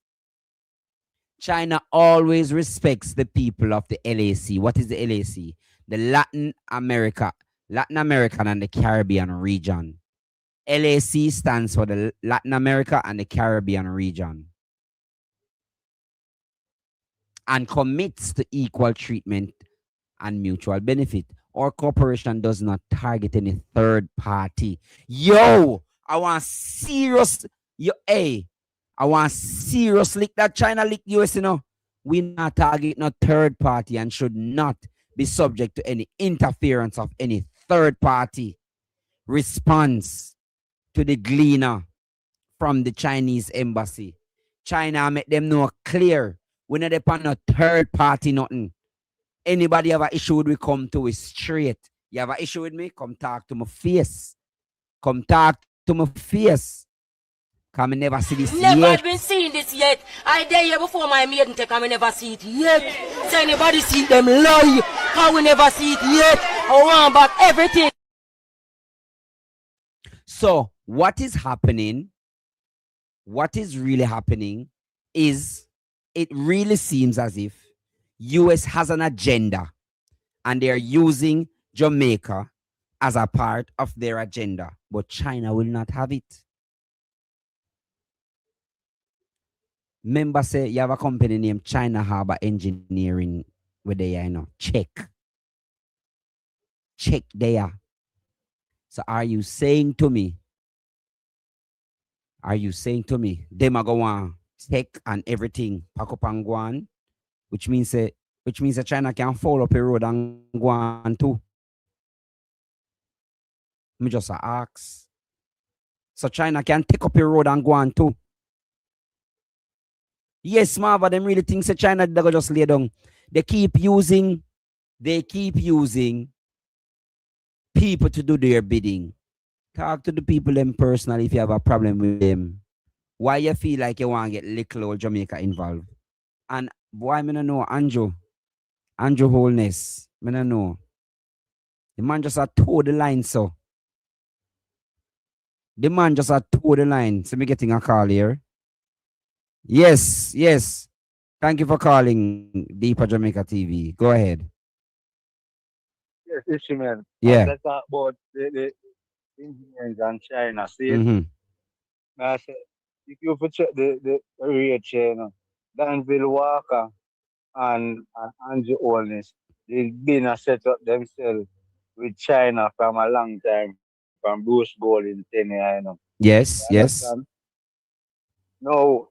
China always respects the people of the LAC. What is the LAC? The Latin American and the Caribbean region. LAC stands for the Latin America and the Caribbean region, and commits to equal treatment and mutual benefit. Our corporation does not target any third party. Yo, I want serious. I want serious lick that China lick US, you know. We not target no third party and should not be subject to any interference of any third party. Response to the gleaner from the Chinese embassy. China make them know clear. We not depend on a third party nothing. Anybody have an issue with we come to it straight. You have an issue with me? Come talk to my face. Come talk to my face. Come and never see this Never yet. been seeing this yet. I dare you before my maiden take and we never see it yet. So anybody see them lie. How we never see it yet. I want back everything. So what is happening? What is really happening is it really seems as if US has an agenda and they are using Jamaica as a part of their agenda, but China will not have it. Remember, say you have a company named China Harbor Engineering where they are, you know, check there. So are you saying to me, them are going tech and everything pack up and go on, which means that China can fall up a road and go on too? Me just ask. So China can take up a road and go on too. Yes, but them really think that China they go just lay down. They keep using people to do their bidding. Talk to the people them personally if you have a problem with them. Why you feel like you want to get little old Jamaica involved? And boy, me no know Andrew Holness. Me no know. The man just a toe the line, so. The man just a toe the line. So me getting a call here. Yes. Thank you for calling Deeper Jamaica TV. Go ahead. Yes, issue man. Yeah. Let's talk about the engineers and China. See, I said, if you check the rate chain, Danville Walker and Andrew Holness, they've been a set up themselves with China from a long time, from Bruce Gold in Kenya, you know. Yes. Now,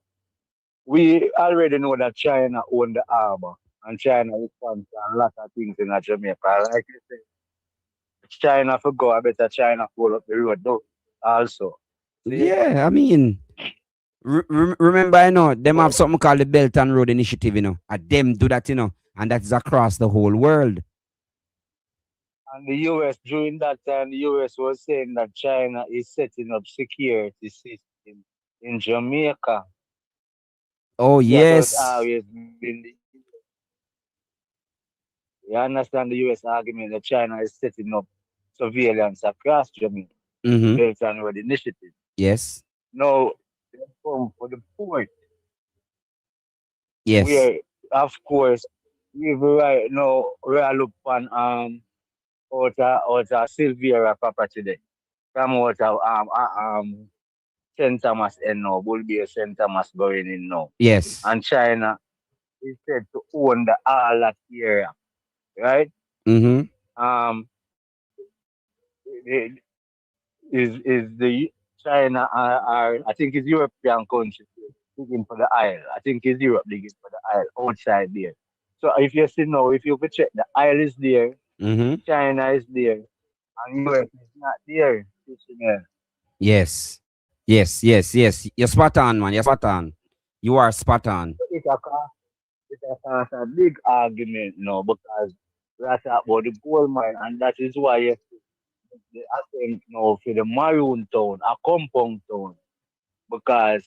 we already know that China own the harbor, and China responds to a lot of things in Jamaica. Like you say, China for go, I better China pull up the road though, also. See? Yeah, I mean, remember, you know, them have something called the Belt and Road Initiative, you know, and them do that, you know, and that is across the whole world. And the US, during that time, the US was saying that China is setting up security system in Jamaica. Oh, yes. That has always been you understand the US argument that China is setting up surveillance across Jamaica, the Belt and Road Initiative. Yes. Now, they come for the point. Yes. Where, of course, we right now, we are looking on outer Silvera property there. promote St. Thomas and now, Bulgaria St. Thomas going in now. Yes. And China is said to own the all that area, right? Mm-hmm. The- is the China are I think it's European countries digging for the aisle. I think it's Europe digging for the aisle outside there. So if you see now, if you could check, the aisle is there, Mm-hmm. China is there, and US is not there. Yes. Yes. You're spot on, man. You're spot on. You are spot on. It's a big argument now because that's about the gold mine, and that is why you see the attempt now for the Maroon town, a compound town, because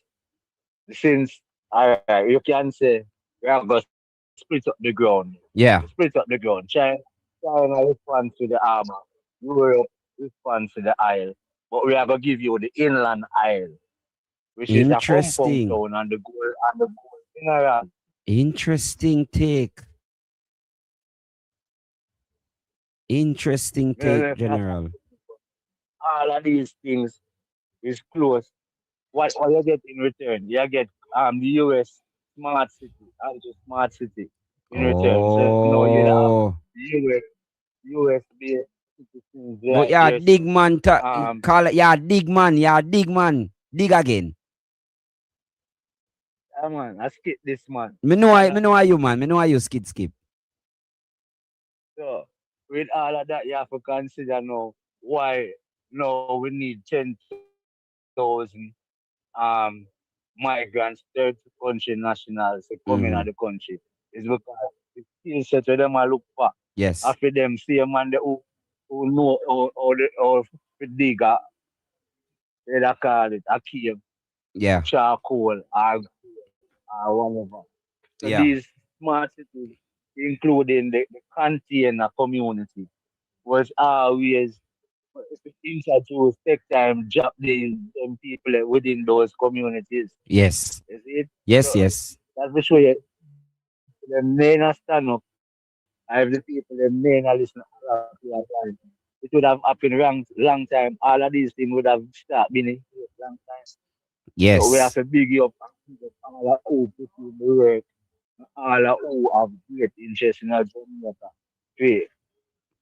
since you can say we are going to split up the ground. Yeah. Split up the ground. China responds to the armor. Europe responds to the isle. But we are going to give you the inland isle, which is a compound Interesting. town and the gold mineral. Interesting take. Interesting take, General. All of these things is close. What you get in return? You get the US smart city, smart city in return. So no, you have US based citizens But like yeah, this. dig man, call it, yeah, dig man, dig again. Yeah, man, I skip this man. Me know why you, man. Me know why you skip. So with all of that, you have to consider now why now we need 10,000 migrants, third country nationals to come in the country. It's because the skill set where them a look for. Yes. After them see a man who know how to dig they call it a cave, Yeah. charcoal or whatever. So Yeah. these smart cities, including the container community, was always introduced, take time, drop them people within those communities. Yes. You see it? Yes, So yes. that's for sure. The main stand up, I have the people, the main listen. It would have happened long time. All of these things would have started been in place long time. Yes. So we have to big you up all of who put in the work, all of who have great interest in our Jamaica. You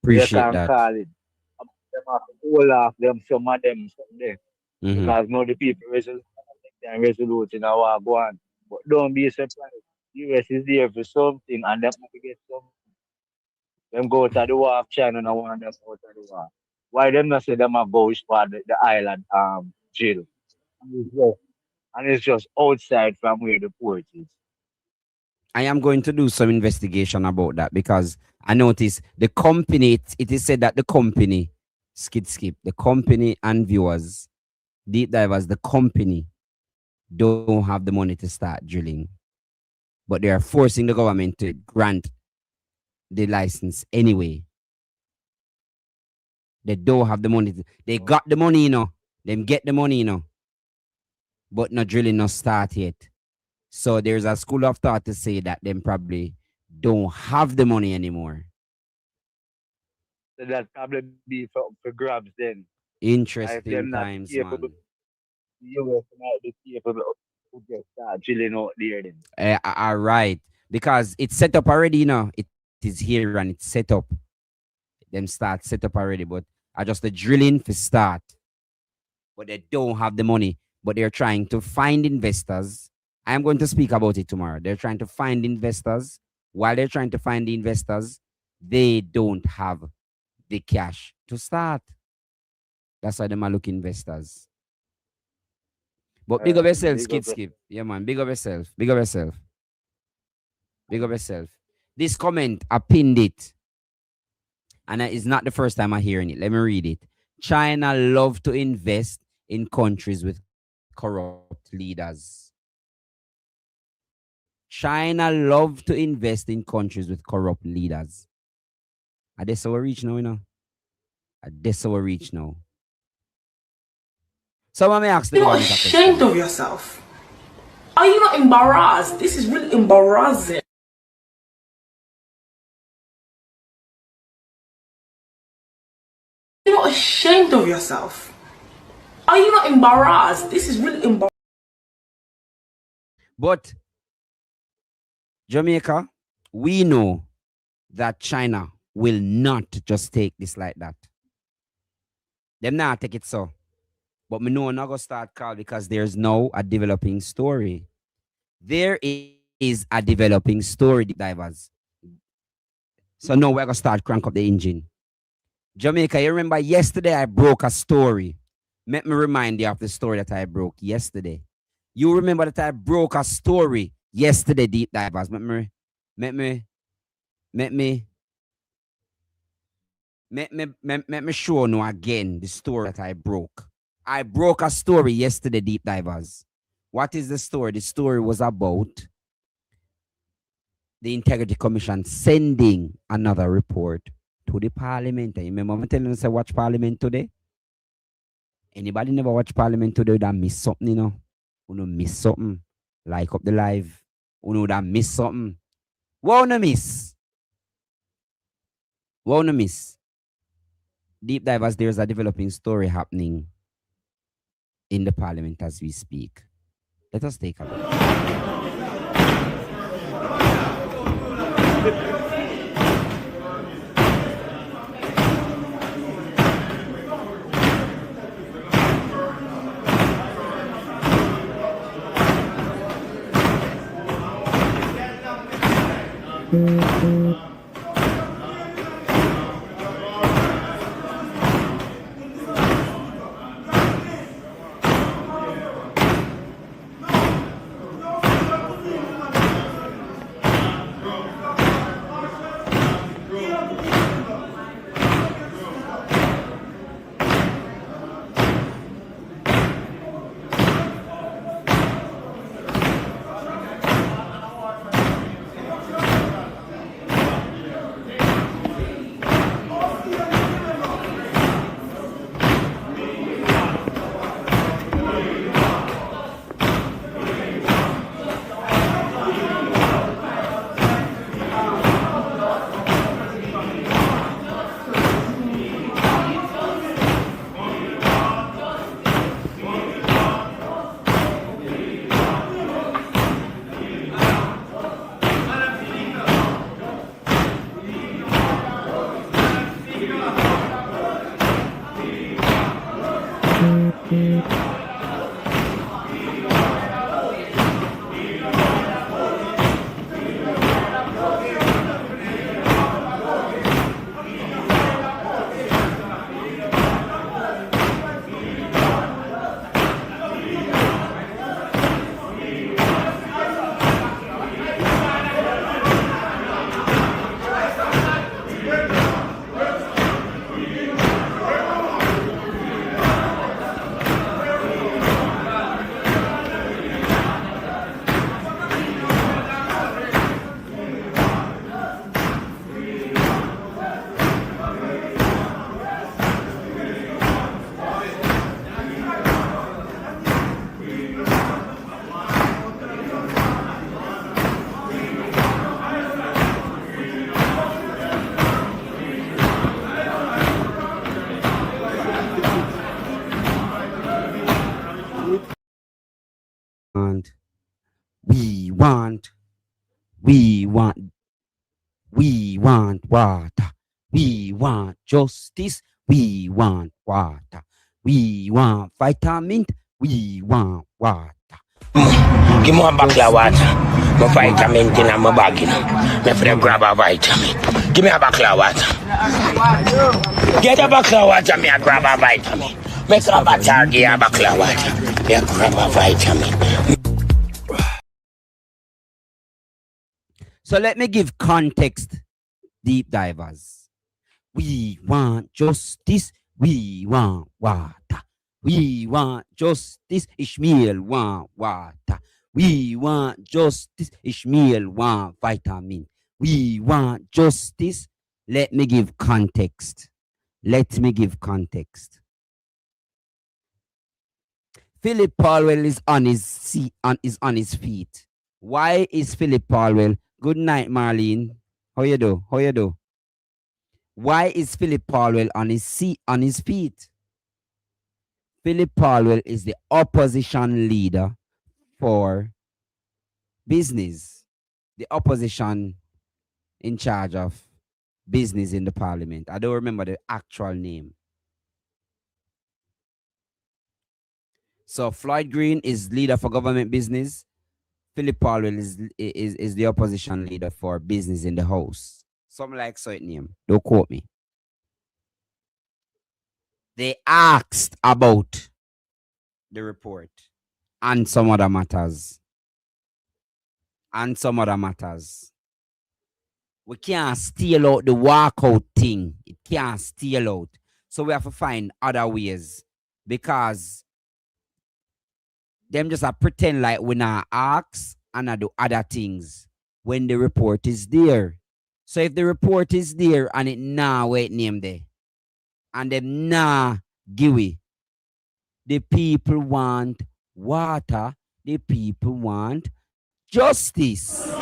Appreciate can that. call it. Them have to hold off them, some of them, some there. Because now the people resolute in our go on. But don't be surprised. US is there for something and them have to get something. Them go to the war of China and want them out of the war. Why them not say them are go for the island jail? And it's just outside from where the port is. I am going to do some investigation about that because I noticed the company, it is said that the company, skip, the company and viewers, deep divers, the company don't have the money to start drilling. But they are forcing the government to grant the license anyway. They don't have the money. They got the money, Them get the money, But no drilling no start yet. So there's a school of thought to say that them probably don't have the money anymore. So that probably be for grabs then. Interesting times, man. The US might be capable to just start drilling out there then. All right. Because it's set up already, It is here and it's set up. Them start set up already, but I just the drilling for start. But they don't have the money. But they're trying to find investors. I'm going to speak about it tomorrow. They're trying to find investors. While they're trying to find the investors, they don't have the cash to start. That's why them are looking investors. But big up yourself, skip. Yeah, man. Big up yourself. Big up yourself. Big up yourself. This comment, I pinned it. And it's not the first time I'm hearing it. Let me read it. China love to invest in countries with corrupt leaders. China love to invest in countries with corrupt leaders. Are they so rich now, Are they so rich now? So let me ask You're not ashamed of yourself. Are you not embarrassed? This is really embarrassing. You're not ashamed of yourself. Are you not embarrassed? This is really embarrassing. But Jamaica, we know that China will not just take this like that. Them not take it so. But me know I'm not going to start call because there's now a developing story. There is a developing story, divers. So now we're going to start crank up the engine. Jamaica, you remember yesterday I broke a story. Let me remind you of the story that I broke yesterday. You remember that I broke a story yesterday, deep divers. Let me show you again the story that I broke. I broke a story yesterday, deep divers. What is the story? The story was about the Integrity Commission sending another report to the Parliament. You remember I'm telling you to watch Parliament today? Anybody never watch Parliament today that miss something, you know? Who no miss something? Like up the live. Who know that miss something? What no miss? What no miss? Deep divers, there's a developing story happening in the Parliament as we speak. Let us take a look. We want water. We want justice. We want water. We want vitamin. We want water. Give me a bottle of water. My vitamin in my bag. Me for grab a vitamin. Give me a bottle of water. Get a bottle of water. Me a grab a vitamin. Make a bottle. Give a bottle of water. Me a grab a vitamin. So let me give context, deep divers. We want justice. We want water. We want justice. Ishmael want water. We want justice. Ishmael want vitamin. We want justice. Let me give context. Let me give context. Philip Palwell is on his feet. Why is Philip Palwell? Good night, Marlene. How you do? How you do? Why is Philip Palwell on his feet? Philip Palwell is the opposition leader for business, the opposition in charge of business in the parliament. I don't remember the actual name. So Floyd Green is leader for government business. Philip Palwell is the opposition leader for business in the House. Some like certain name. Don't quote me. They asked about the report and some other matters. We can't steal out the walkout thing. It can't steal out. So we have to find other ways because them just pretend like we not ask and I do other things when the report is there. So if the report is there and it nah wait name there and them nah give it, the people want water, the people want justice.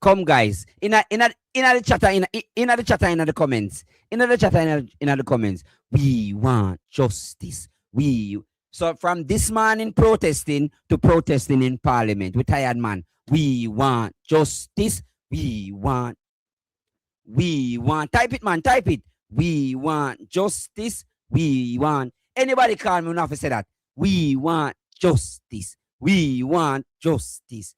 Come guys, in the chatter, in the chatter, in the comments, we want justice. So from this morning protesting to protesting in parliament, we tired man. We want justice. We want. Type it, man. Type it. We want justice. We want. Anybody call me enough to say that? We want justice. We want justice.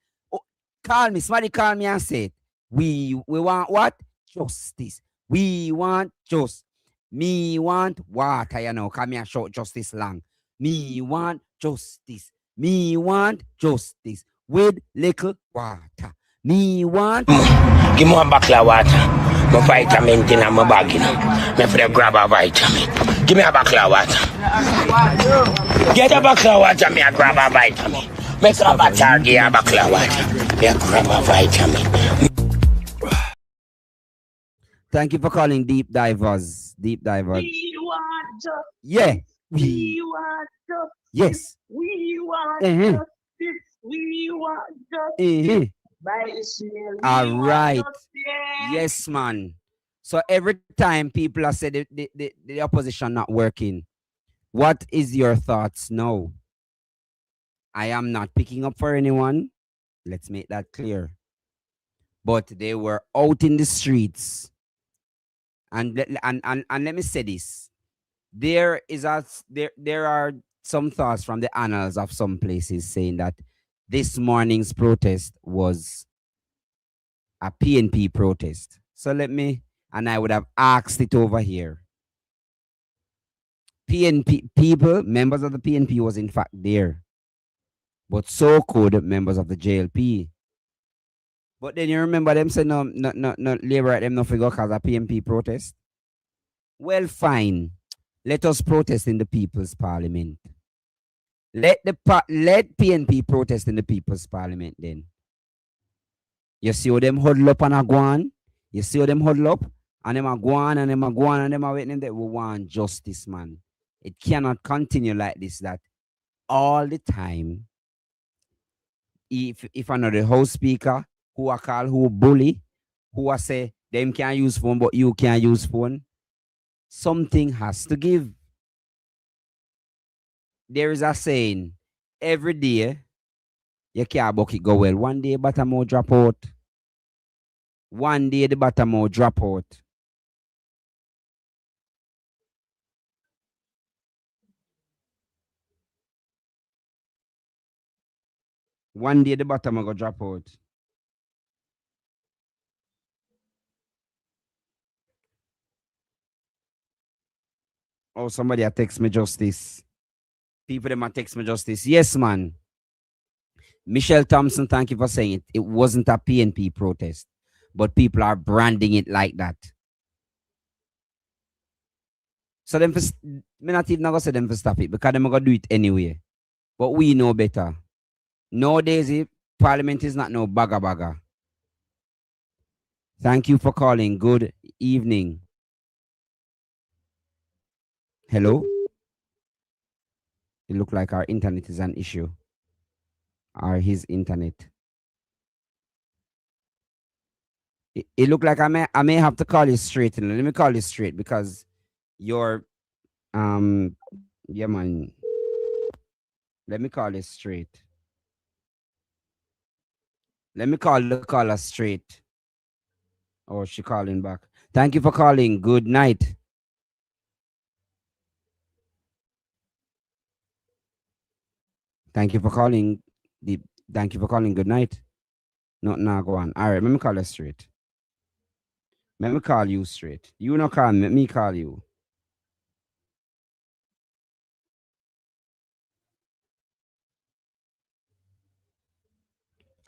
Call me, somebody call me and say it. We want what? Justice. We want just. Me want water, you know. Come here, shout justice long. Me want justice. Me want justice with little water. Me want. Give me one bottle of water. My vitamin in my bag, you know. Me for grab a vitamin. Give me a bottle of water. Get a bottle of water, me a grab a vitamin. Make a bottle, give a bottle of water. Me a grab a vitamin. Thank you for calling Deep Divers. Deep Divers. We want justice. Yeah. We want justice. Yes. We want justice. We want justice. All right. Yes, man. So every time people are saying the opposition not working, what is your thoughts now? I am not picking up for anyone. Let's make that clear. But they were out in the streets. And let me say this. There are some thoughts from the annals of some places saying that this morning's protest was a PNP protest. So I would have asked it over here. PNP people, members of the PNP was in fact there. But so could members of the JLP. But then you remember them say no labor at them no figure cause a PNP protest. Well, fine. Let us protest in the People's Parliament. Let PNP protest in the People's Parliament then. You see how them huddle up and a go on? You see how them huddle up? And them a go on and them a go on and them a waiting that we want justice, man. It cannot continue like this, that all the time. If another House Speaker who I call who bully, who I say them can't use phone but you can't use phone, Something has to give. There is a saying, every day, you can't bucket go well. One day, bottom will drop out. One day, the bottom will drop out. One day, the bottom will go drop out. Oh, somebody a text me justice. People them a text me justice. Yes, man. Michelle Thompson, thank you for saying it. It wasn't a PNP protest, but people are branding it like that. So them for, me not even gonna say them for stop it because them gonna do it anyway. But we know better. Nowadays, Parliament is not no bagger. Thank you for calling. Good evening. Hello? It look like our internet is an issue. Or his internet. It look like I may have to call you straight. Let me call you straight because you're yeah, man. Let me call you straight. Let me call the caller straight. Oh, she calling back. Thank you for calling. Good night. Thank you for calling. Thank you for calling. Good night. No, now go on. All right, let me call you straight. Let me call you straight. You not call me. Let me call you.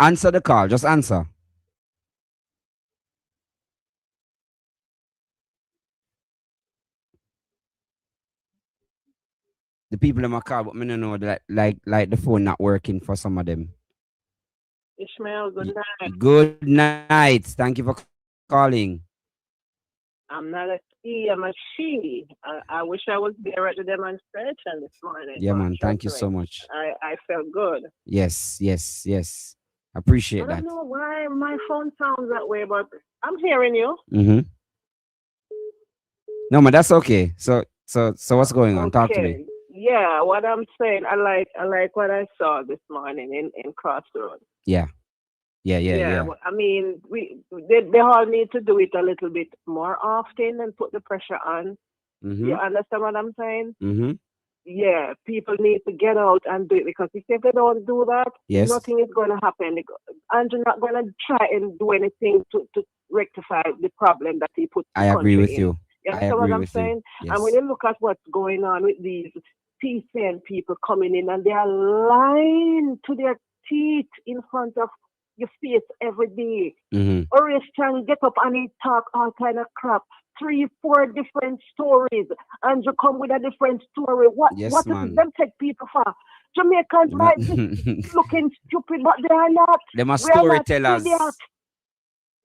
Answer the call. Just answer. The people in my car, but me don't know that like the phone not working for some of them. Ishmael, good night. Good night. Thank you for calling. I'm not a he, I'm a she. I wish I was there at the demonstration this morning. Yeah, man. Thank you so much. I felt good. Yes. Appreciate I that. don't know why my phone sounds that way, but I'm hearing you. Mm-hmm. No, man, that's okay. So what's going on? Talk to me. Yeah, what I'm saying, I like what I saw this morning in Crossroads. Yeah. Well, I mean, they all need to do it a little bit more often and put the pressure on. Mm-hmm. You understand what I'm saying? Mm-hmm. Yeah, people need to get out and do it because if they don't do that, Yes. nothing is going to happen. Andrew not going to try and do anything to rectify the problem that he put the I agree country with in. you. You I understand agree what I'm with saying? you. Yes. And when you look at what's going on with these PCN people coming in and they are lying to their teeth in front of your face every day. Mm-hmm. Or you can get up and he talk all kind of crap. 3, 4 different stories, and you come with a different story. What Yes, is man. them take people for? Jamaicans might be looking stupid, but they are not. Them are We are not storytellers. idiots.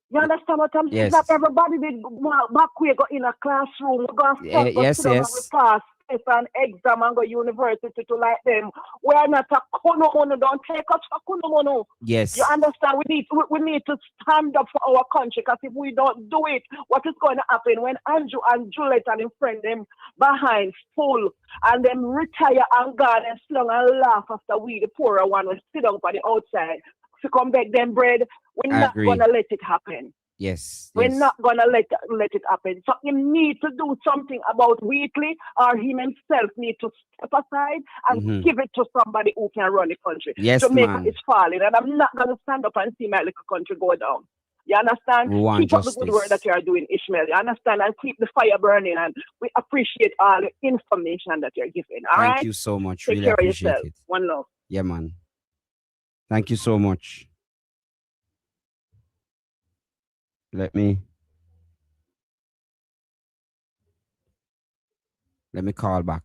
You understand what I'm saying? Yes. Not everybody did back way go in a classroom, go and go sit down and we pass test and exam and go university to like them. We are not a kuno mono. Don't take us for kuno mono. Yes. You understand? We need to stand up for our country because if we don't do it, what is going to happen when Andrew and Juliet and his friend them behind full and them retire and gone and slung and laugh after we the poorer one will sit down for the outside to come back them bread. We're not going to let it happen. Yes. We're not going to let it happen. So you need to do something about Wheatley, or him himself need to step aside and give it to somebody who can run the country. Yes, Jamaica man. is falling, and I'm not going to stand up and see my little country go down. You understand? We want Keep up the good work that you are doing, Ishmael. You understand? And keep the fire burning, and we appreciate all the information that you're giving. All right? Thank you so much. Take Really care of appreciate yourself. it. One love. Yeah, man. Thank you so much. Let me call back.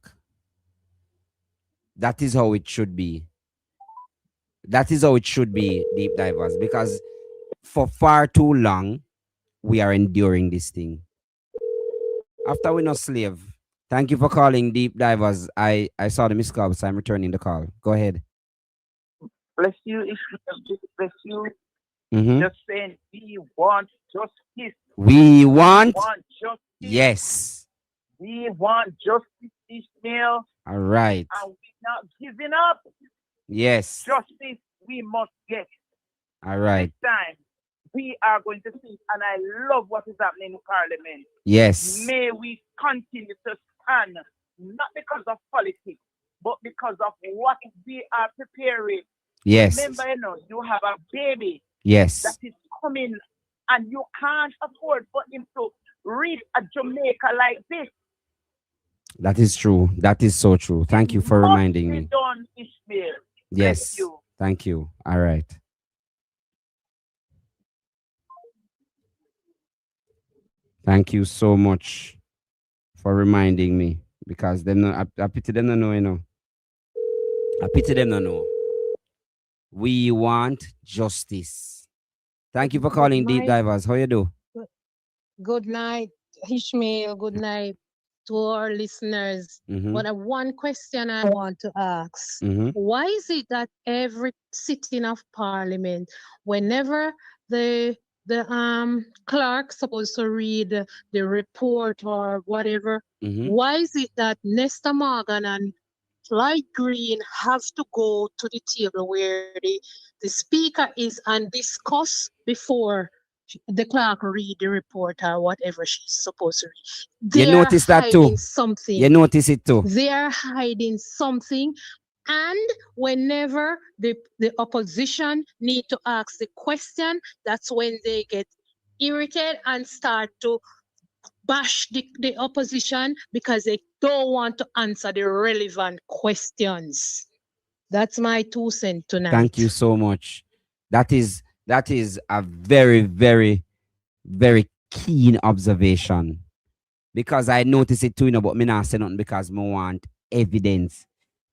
That is how it should be. That is how it should be, deep divers, because for far too long, we are enduring this thing. After we're not slave. Thank you for calling, deep divers. I saw the missed call, so I'm returning the call. Go ahead. Bless you, Ishmael. Bless you. Mm-hmm. Just saying, we want justice. We want justice. yes. We want justice, Ishmael. All right. And we're not giving up. Yes. Justice we must get. All right. This time, we are going to see, and I love what is happening in Parliament. Yes. May we continue to stand, not because of politics, but because of what we are preparing. Yes. Remember, you have a baby Yes. that is coming, and you can't afford for him to reach a Jamaica like this. That is true. That is so true. Thank you for reminding me. Done, Ishmael. Yes. Thank you. All right. Thank you so much for reminding me, because them no, I pity them no know, I pity them no know. We want justice. Thank you for calling Deep Divers. How you do? Good night, Ishmael. Good night to our listeners. But one question I want to ask. Why is it that every sitting of Parliament, whenever the clerk supposed to read the report or whatever, why is it that Nesta Morgan and Light Green have to go to the table where the speaker is and discuss before the clerk read the report or whatever she's supposed to read? You notice that too? Something. You notice it too? They are hiding something. And whenever the opposition need to ask the question, that's when they get irritated and start to bash the opposition because they don't want to answer the relevant questions. That's my 2 cents tonight. Thank you so much. That is a very, very, very keen observation, because I notice it too, but me not say nothing because me want evidence.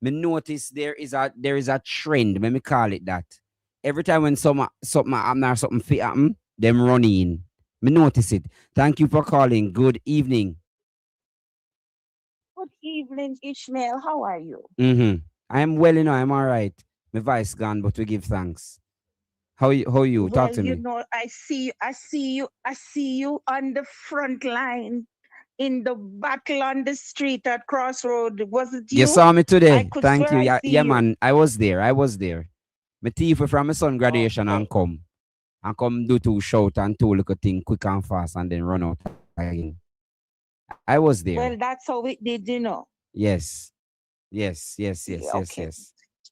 Me notice there is a trend, let me call it that. Every time when something happen or something fit happen, them run in. Me notice it. Thank you for calling. Good evening. Good evening, Ishmael. How are you? I'm well, I'm all right. My voice gone, but we give thanks. How you? Well, Talk to me. I see you on the front line in the battle on the street at Crossroad. Was it you? You saw me today. I could Thank you. swear I see Yeah, you. man. I was there. My thief from my son graduation and come do 2 shout and 2 little thing quick and fast and then run out again. I was there. Well, that's how it did, Yes. Yes. Okay.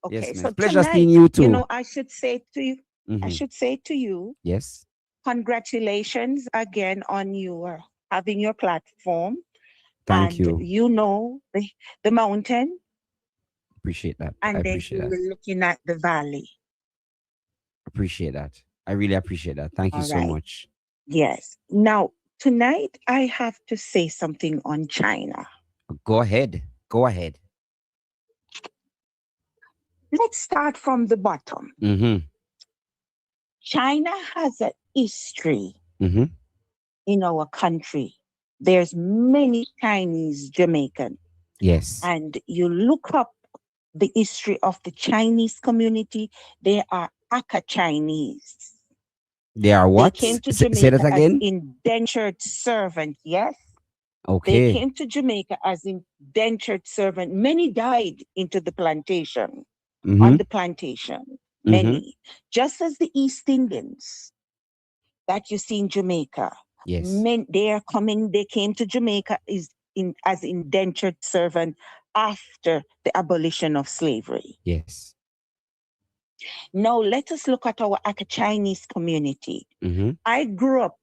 Yes, So man. Pleasure tonight, seeing you too. I should say to you, yes, congratulations again on your having your platform. Thank and you. The mountain, Appreciate that. and I then appreciate you that. were looking at the valley. Appreciate that. I really appreciate that. Thank you All so right. much. Yes. Now, tonight I have to say something on China. Go ahead. Let's start from the bottom. China has a history in our country. There's many Chinese Jamaican. Yes. And you look up the history of the Chinese community, they are Aka Chinese. They are what? They came to Say Jamaica that as again. indentured servant, yes? Okay. They came to Jamaica as indentured servant. Many died into the plantation, on the plantation, many. Just as the East Indians that you see in Jamaica. Yes. They came to Jamaica as indentured servant after the abolition of slavery. Yes. Now let us look at our Aka Chinese community. I grew up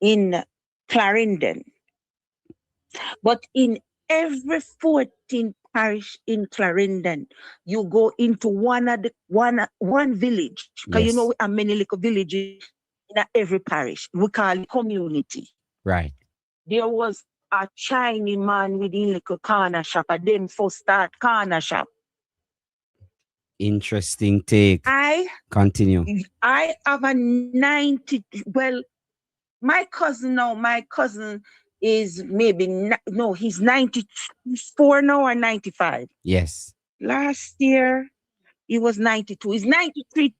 in Clarendon, but in every 14 parish in Clarendon, you go into one village. Because you know we have many little villages in every parish. We call it community. Right. There was a Chinese man with a little corner shop, and them first start corner shop. Interesting take. Continue. I have a 90, well, my cousin is he's 94 now or 95. Yes. Last year, he was 92. He's 93.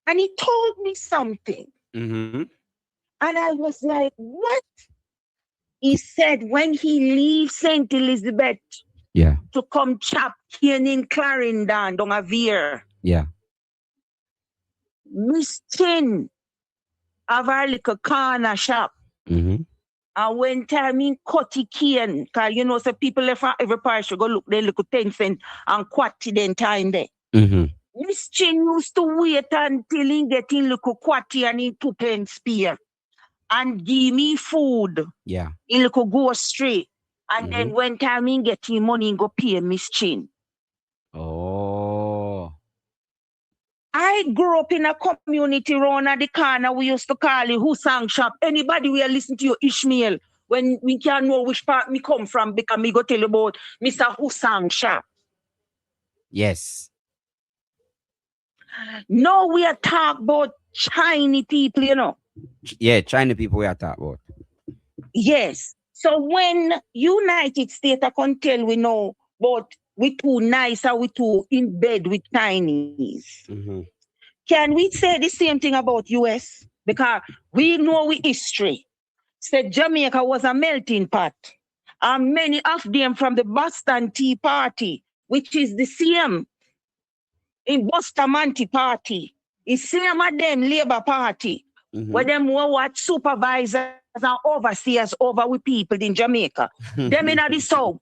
And he told me something. And I was like, what? He said when he leaves St. Elizabeth to come chop cane in Clarendon, down a veer. Yeah. Miss Chin have a little corner shop. Mm-hmm. And when time in cutty cane, because you know, so people left from every parish go look, they look 10 cents and quatty then time there. Mm-hmm. Miss Chin used to wait until he get in little quatty and in 2 pence spear and give me food. Yeah. He little go straight. And then when time he get him money, he go pay Miss Chin. Oh. I grew up in a community around at the corner we used to call it Husang Shop. Anybody will listen to you, Ishmael, when we can't know which part me come from because me go tell you about Mr. Husang Shop. Yes. No, we are talking about Chinese people, you know. Yeah, Chinese people we are talking about. Yes. So when United States I can tell we know, but we too nice or we too in bed with Chinese. Mm-hmm. Can we say the same thing about US? Because we know we history. Said Jamaica was a melting pot. And many of them from the Boston Tea Party, which is the same in Bustamante Party. It's same as them Labour Party. Where them were what supervisors and overseers over with people in Jamaica. Them in the South.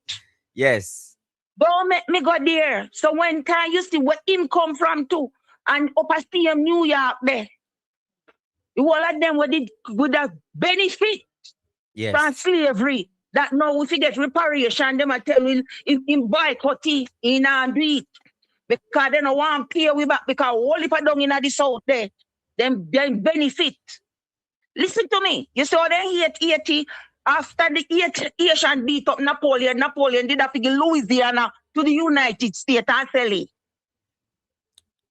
Yes. Don't make me go there. So when time you see where him come from too, and up at New York there, all of them would have benefit from slavery. That now if you get reparation, them I tell you in boycott it, in and do it. Because they don't want to pay we back because all if I down in the South there, them benefit. Listen to me. You saw them 80 after the Asian beat up Napoleon. Napoleon did have to give Louisiana to the United States and sell it.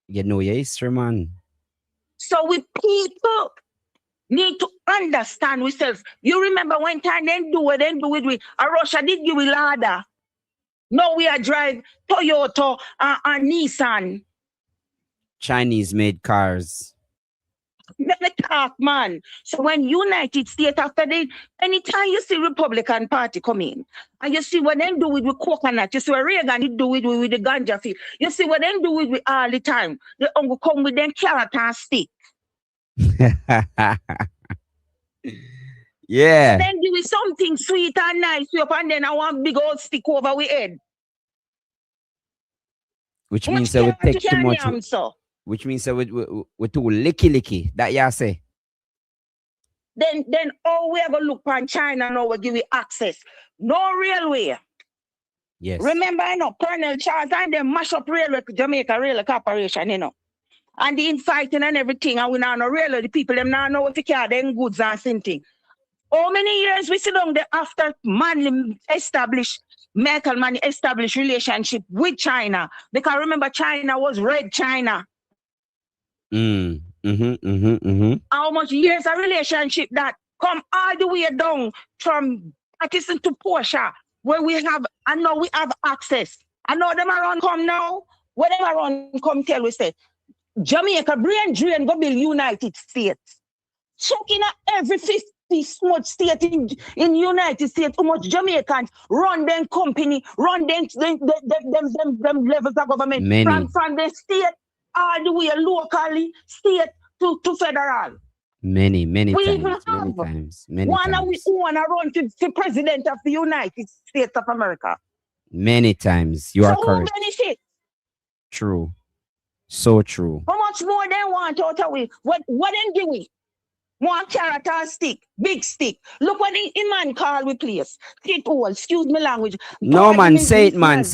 You know your history, man. So we people need to understand ourselves. You remember when time they do it with Russia did give a ladder. Now we are drive Toyota and Nissan. Chinese made cars. Let me talk, man. So when United States after they, anytime you see Republican Party come in, and you see what they do with coconut, you see what Reagan do with the ganja field, you see what they do with all the time. They only come with them carrot and stick. Yeah. So then give me something sweet and nice up, and then I want big old stick over we head. Which means that we take too much. Which means that we too licky. That you say. Then all we ever look on China now we give you access. No railway. Yes. Remember, I know Colonel Charles and them mash up railway Jamaica Railway Corporation, you know. And the infighting and everything, and we now know railway, the people them now know if you carry them goods and something. How many years we sit down there after Manly established Michael Manny established relationship with China? Because remember China was Red China. How much years a relationship that come all the way down from Pakistan to Portia, where we have, and now we have access. I know them around come now, whatever around come tell we say, Jamaica brain drain go build United States. Choking at every 50 small state in United States, how much Jamaicans run them company, run them levels of government. Many. From the state all the way locally, state to federal. Many We times. One we want to run to president of the United States of America. Many times. You are correct. Who benefit? True. So true. How much more they want out of we? What then give we? One carrot or stick, big stick. Look what the man call we place. Sit all, excuse me language. No man, say it man.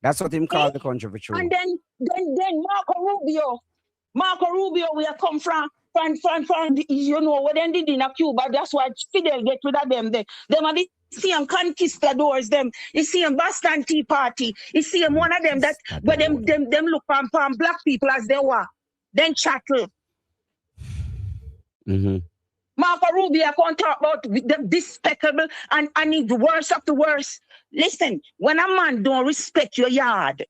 That's what him call the country for true. And then Marco Rubio, we are come from the, you know, what they did in Cuba. That's why Fidel get rid of them. Them are the same conquistadors. Them, you see them Boston Tea Party. You see them one of them that, but them look from black people as they were. Then chattel. Marco Rubio can't talk about the despicable and the worst of the worst. Listen, when a man don't respect your yard,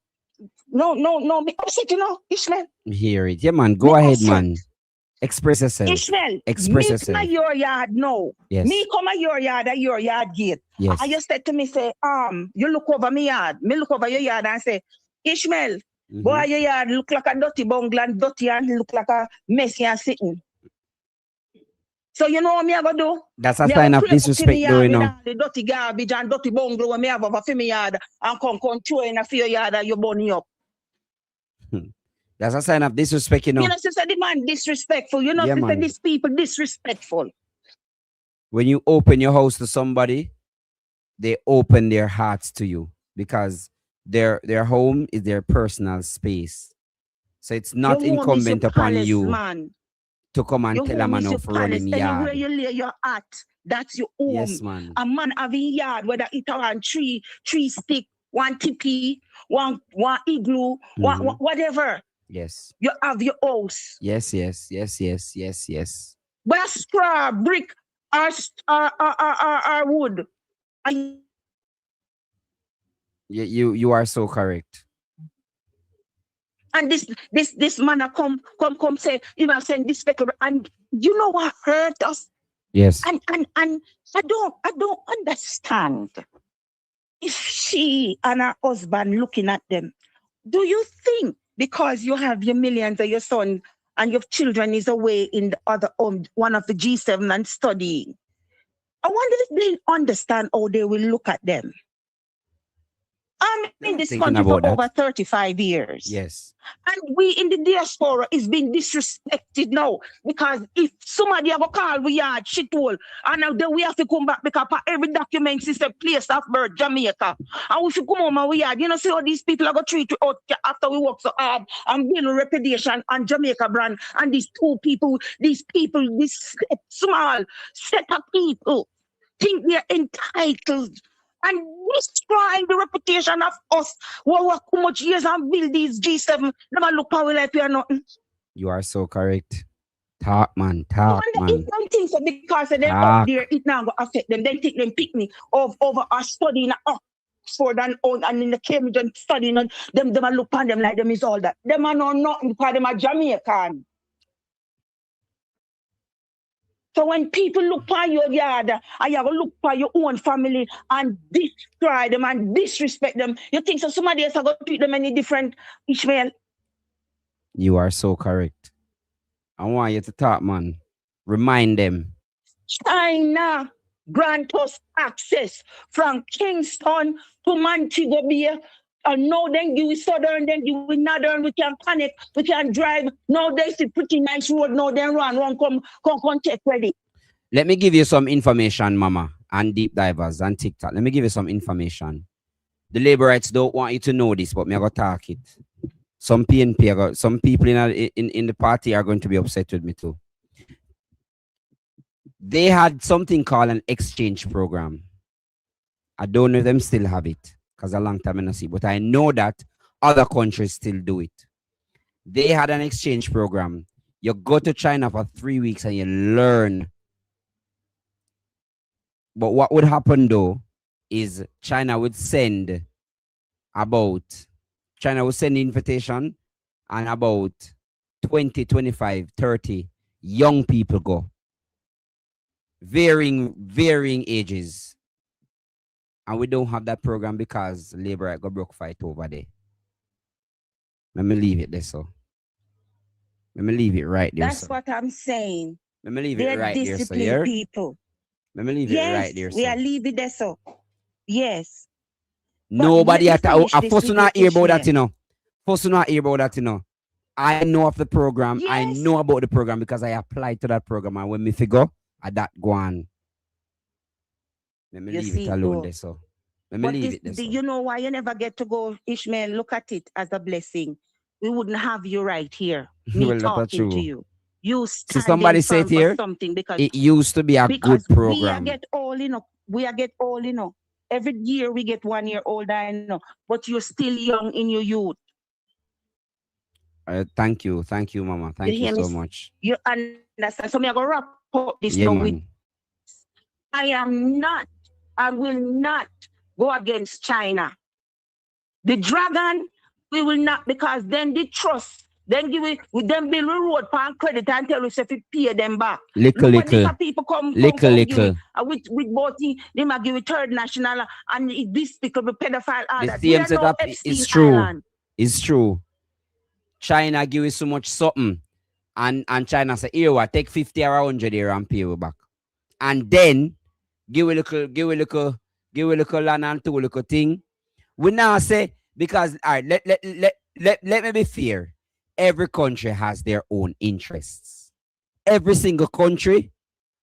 no, me upset, you know, Ishmael. Hear it. Yeah, man. Go ahead, man. Express yourself. Ishmael, Express me yourself. come at your yard now. Yes. Me come at your yard gate. Yes. And you said to me, say, you look over my yard. Me look over your yard and say, Ishmael, boy, your yard look like a dirty bungalow and dirty and look like a messy and sitting. So you know what me have to do? That's a sign of disrespect, though, you know. The dirty garbage and dirty bungalow when me have over for my yard and come throw in a few yard and you burn up. That's a sign of disrespect, you know. You know, sister, the man disrespectful. You know, Yeah, sister, man. these people disrespectful. When you open your house to somebody, they open their hearts to you because their home is their personal space. So it's not incumbent upon you to come and tell a man off running yard. Anywhere you lay your heart, that's your home. Yes, man. A man having yard, whether it around three stick, one tipi, one igloo, whatever. Yes. You have your house. Yes. But straw, brick, or wood. You are so correct. And this man come say, you know, saying this and you know what hurt us? Yes. And I don't understand. If she and her husband looking at them, do you think because you have your millions of your son and your children is away in the other one of the G7 and studying? I wonder if they understand how they will look at them. I'm in this country for over 35 years. Yes. And we in the diaspora is being disrespected now because if somebody have a call we yard shit hole and now then we have to come back because every document is a place of birth, Jamaica. And if you come home and we yard, you know, see how these people are going to treat you out after we work so hard and build a reputation on Jamaica brand and these this small set of people think they're entitled and destroying the reputation of us who work too much years and build these G7. Never look how we like we are nothing. You are so correct. Talk, man. Talk, man. If don't think so because they're out there, it now going to affect them. Then take them pick me over our studying at Oxford and in the Cambridge and studying and them look on them like them is all that. Them are not nothing because them are Jamaican. So when people look for your yard and you have to look for your own family and destroy them and disrespect them, you think so somebody else are going to treat them any different, Ishmael? You are so correct. I want you to talk, man. Remind them. China grant us access from Kingston to Montego Bay. And now then you southern, then you northern, we can connect, we can drive. Now there's a pretty nice road, now then run, come check ready. Let me give you some information, Mama, and deep divers and TikTok. Let me give you some information. The labor rights don't want you to know this, but me go talk it. Some PNP, some people in the party are going to be upset with me too. They had something called an exchange program. I don't know if them still have it. Because a long time I don't see, but I know that other countries still do it. They had an exchange program. You go to China for 3 weeks and you learn. But what would happen though is China would send invitation and about 20, 25, 30 young people go. Varying ages. And we don't have that program because labor got broke fight over there. Let me leave it there, so. Let me leave it right there. That's what I'm saying. Let me leave it right there, so. Yeah? People. Let me leave it right there, so. We are leaving there, so. Yes. Nobody at all. I first not hear about that, you know. First not hear about that, you know. I know of the program. Yes. I know about the program because I applied to that program. And when me figure, I that go on. Let me leave it alone there, so. Let me leave it there, so. You know why you never get to go, Ishmael? Look at it as a blessing. We wouldn't have you right here. Me well, talking to you. You so somebody said here, something because it used to be a good program. We are get all, you know. Every year we get 1 year older, I know. But you're still young in your youth. Thank you, Mama. Thank you so much. You understand? So I'm going to wrap up this now with I will not go against China. The dragon, we will not, because then the trust Then with them bill road pan credit and tell us if we pay them back. Little. People come Little. give with both they might give it third national and this because pedophile all The that. same setup is true. Island. It's true. China give you so much something. And China say, here what, take 50 or 100 here and pay you back. And then give a little land and two little thing. We now say, because all right, let me be fair. Every country has their own interests. Every single country,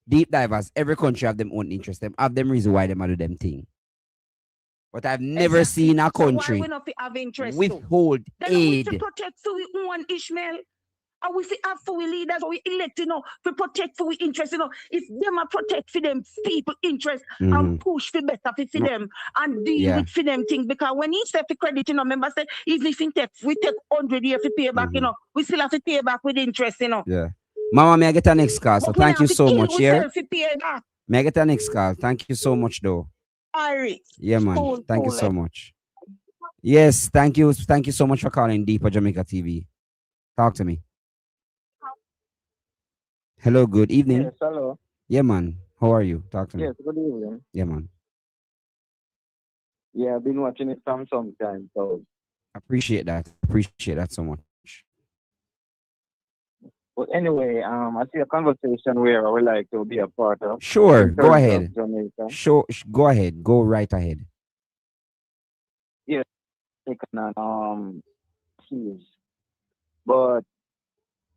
deep divers, every country have them own interests. Them have them reason why they do them thing. But I've never seen a country withhold aid. We protect for we own Ishmael. And we have for we leaders, we elect, we protect for we interest, If them are protect for them people interest and push for better for them and deal with for them thing. Because when he said for credit, remember say, even if we take 100 years to pay back, we still have to pay back with interest, Yeah. Mama, may I get a next call? So thank you so much, yeah? May I get a next call? Thank you so much, though. Yeah, man. Thank you so much. Yes, thank you. Thank you so much for calling Deeper Jamaica TV. Talk to me. Hello, good evening. Yes, hello. Yeah, man. How are you? Talk to me. Yes, good evening. Yeah, man. Yeah, I've been watching it from some time, so. Appreciate that. Appreciate that so much. But anyway, I see a conversation where I would like to be a part of. Sure, go ahead. Jamaica. Sure, go ahead. Go right ahead. Yes, taken on keys. But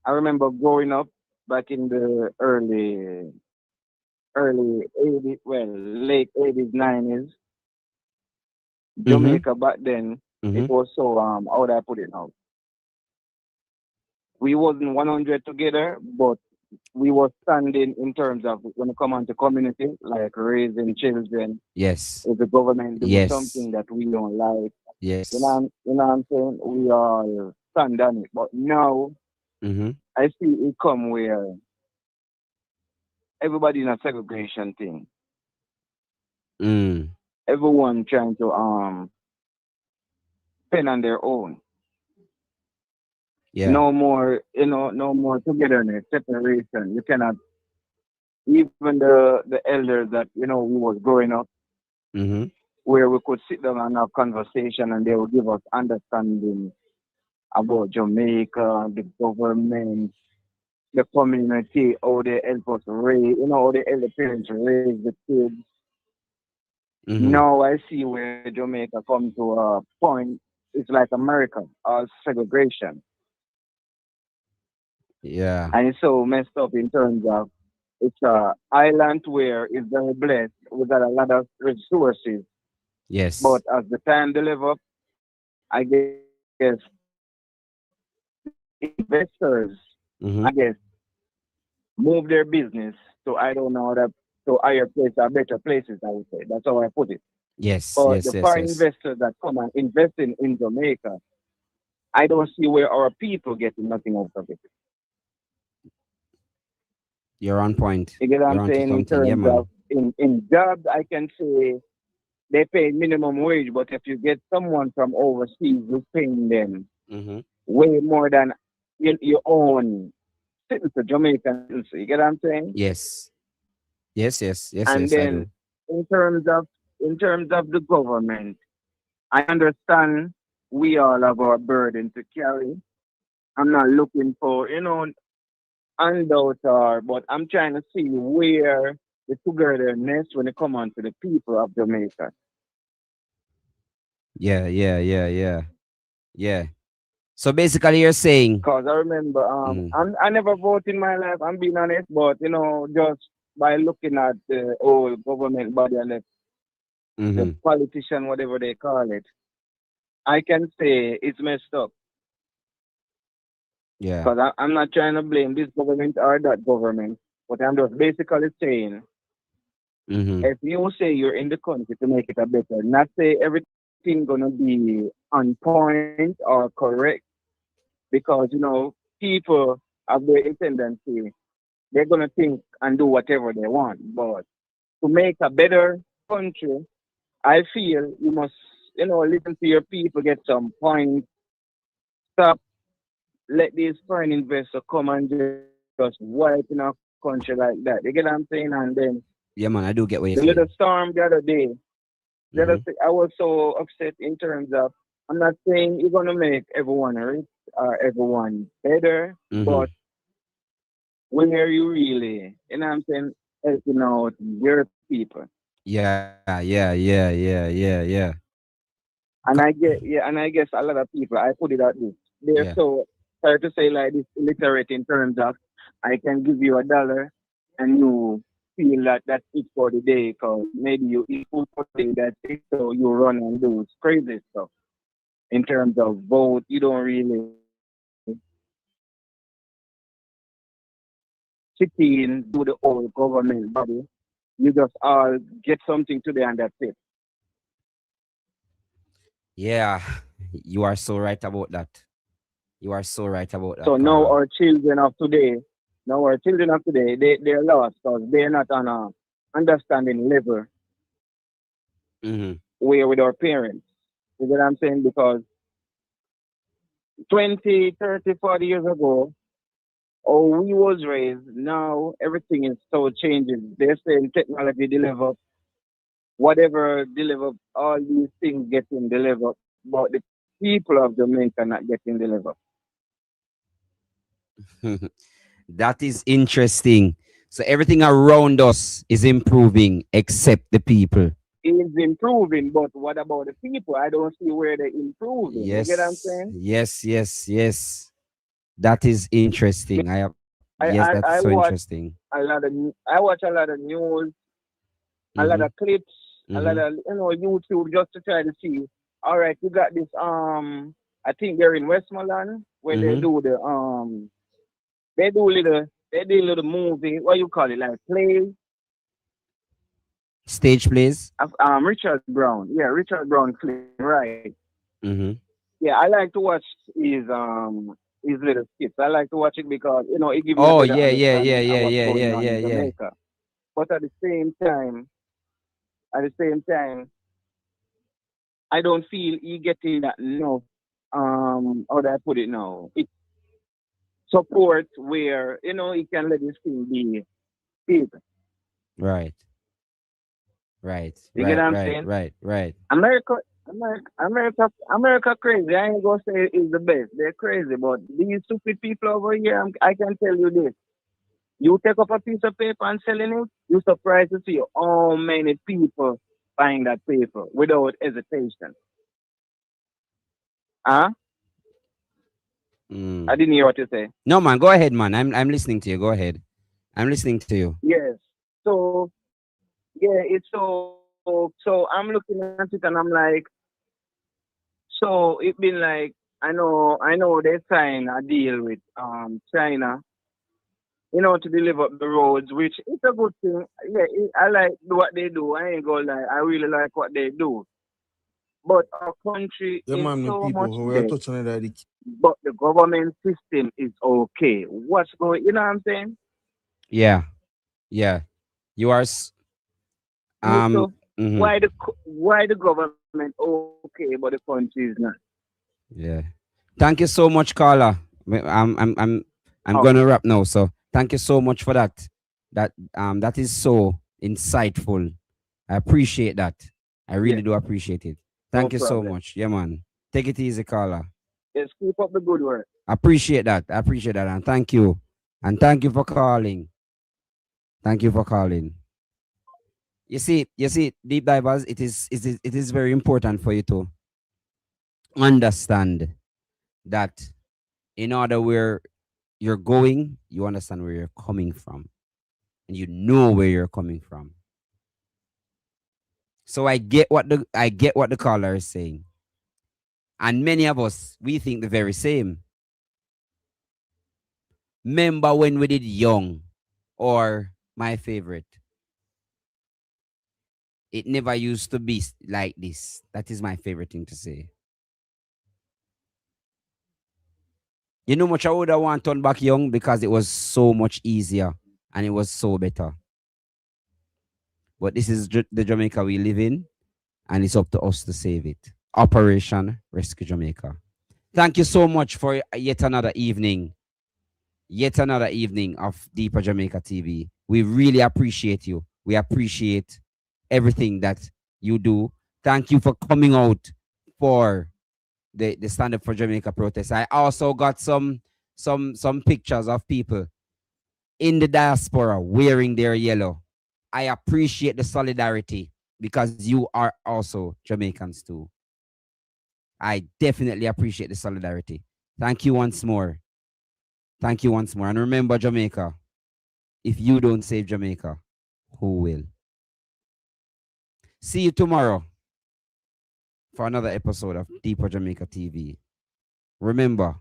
I remember growing up back in the early 80s, well, late 80s, 90s. Jamaica back then, it was so, how would I put it now? We wasn't 100 together, but we were standing in terms of when it come on to community, like raising children. Yes. If the government doing something that we don't like. Yes. You know what I'm saying? We all stand on it. But now, I see it come where everybody in a segregation thing. Everyone trying to pen on their own. Yeah. No more, no more togetherness, separation. You cannot, even the elders that, we was growing up, where we could sit down and have conversation and they would give us understanding about Jamaica, the government, the community, how they help us raise, how the elder parents raise the kids. Now I see where Jamaica come to a point, it's like America, segregation. Yeah. And it's so messed up in terms of it's an island where it's very blessed. We got a lot of resources. Yes. But as the time develops, I guess investors, I guess, move their business to to higher places or better places, I would say. That's how I put it. Yes. But the foreign investors that come and invest in Jamaica, I don't see where our people getting nothing out of it. You're on point. You get what I'm saying? In terms of in jobs, I can say they pay minimum wage, but if you get someone from overseas who's paying them way more than your own citizen, Jamaican, you get what I'm saying? Yes. Yes. And then in terms of the government, I understand we all have our burden to carry. I'm not looking for, handout but I'm trying to see where the togetherness when it come on to the people of Jamaica. Yeah. So basically you're saying, because I remember I never vote in my life, I'm being honest, but just by looking at the old government body and the politician, whatever they call it, I can say it's messed up. Yeah. Because I'm not trying to blame this government or that government, but I'm just basically saying, if you say you're in the country to make it a better, not say everything gonna be on point or correct, because people have their tendency, they're gonna think and do whatever they want. But to make a better country, I feel you must, listen to your people, get some points, stop let these foreign investors come and just wipe in our country like that. You get what I'm saying? And then Yeah, man, I do get what you're the saying. little storm the other day, I was so upset in terms of, I'm not saying you're going to make everyone rich or everyone better, but when are you really, you know what I'm saying, helping out your people? Yeah. And I guess a lot of people, I put it at this, they're so, sorry to say, like this, illiterate in terms of, I can give you $1 and you feel that that's it for the day, because maybe you eat food for the day, that's it, so you run and do crazy stuff. In terms of vote, you don't really sit in, do the whole government body. You just all get something today and that's it. Yeah, you are so right about that. You are so right about that. So now our children of today, they're lost because they're not on a understanding level where with our parents. You get what I'm saying? Because 20, 30, 40 years ago, we was raised, now everything is so changing. They're saying technology deliver, whatever deliver, all these things getting delivered, but the people of Jamaica not getting delivered. That is interesting. So everything around us is improving except the people. Is improving, but what about the people? I don't see where they're improving. Yes. You get what I'm saying? Yes. That is interesting. That's so interesting. I watch a lot of news, a lot of clips, a lot of YouTube just to try to see. All right, you got this. I think they're in Westmoreland where they do the they do a little movie. What you call it? Like plays. Stage plays. Richard Brown. Yeah, Richard Brown play. Right. Yeah, I like to watch his little skits. I like to watch it because it gives me a better understanding of what's going on in Jamaica. But at the same time, I don't feel he getting that how do I put it now? It support where he can let his thing be big. Right. You get what I'm saying? Right. America crazy. I ain't gonna say it's the best. They're crazy, but these stupid people over here, I can tell you this. You take up a piece of paper and selling it, you're surprised to see how many people buying that paper without hesitation. Huh? I didn't hear what you say. No, man, go ahead, man. I'm listening to you. Go ahead. I'm listening to you. Yes. So it's so I'm looking at it and I'm like, so it's been like I know they signed a deal with China, to deliver the roads, which is a good thing. Yeah, I like what they do. I ain't gonna lie, I really like what they do. But our country is so much debt, but the government system is okay. What's going? You know what I'm saying? Yeah. You are. Why the government okay, but the country is not? Yeah. Thank you so much, Carla. I'm gonna wrap now. So thank you so much for that. That is so insightful. I appreciate that. I really do appreciate it. Thank you so much. Yeah, man. Take it easy, Carla. Yes, keep up the good work. I appreciate that. And thank you. And thank you for calling. You see, deep divers, it is very important for you to understand that in order where you're going, you understand where you're coming from. And you know where you're coming from. So I get what the caller is saying. And many of us, we think the very same. Remember when we did Young or my favorite? It never used to be like this. That is my favorite thing to say. You know much I would have want to turn back Young because it was so much easier and it was so better. But this is the Jamaica we live in, and it's up to us to save it. Operation Rescue Jamaica. Thank you so much for yet another evening of Deeper Jamaica TV. We really appreciate you. We appreciate everything that you do. Thank you for coming out for the Stand Up for Jamaica protest. I also got some pictures of people in the diaspora wearing their yellow. I appreciate the solidarity because you are also Jamaicans too. I definitely appreciate the solidarity. Thank you once more. Thank you once more. And remember, Jamaica, if you don't save Jamaica, who will? See you tomorrow for another episode of Deeper Jamaica TV. Remember,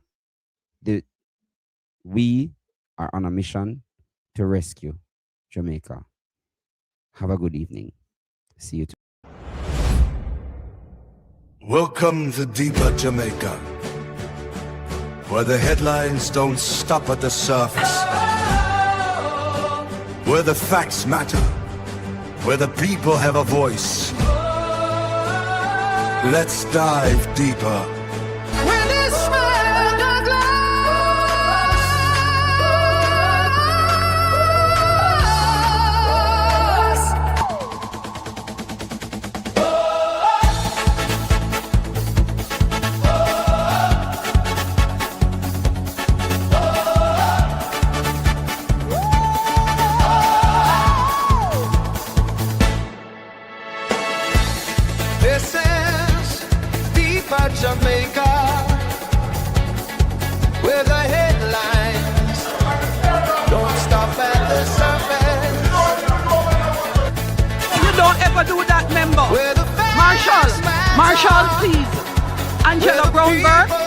we are on a mission to rescue Jamaica. Have a good evening. See you tomorrow. Welcome to Deeper Jamaica, where the headlines don't stop at the surface, where the facts matter, where the people have a voice. Let's dive deeper. This is Deeper Jamaica, where the headlines don't stop at the surface. You don't ever do that, member. Where the Marshall, please. Angela Brownberg.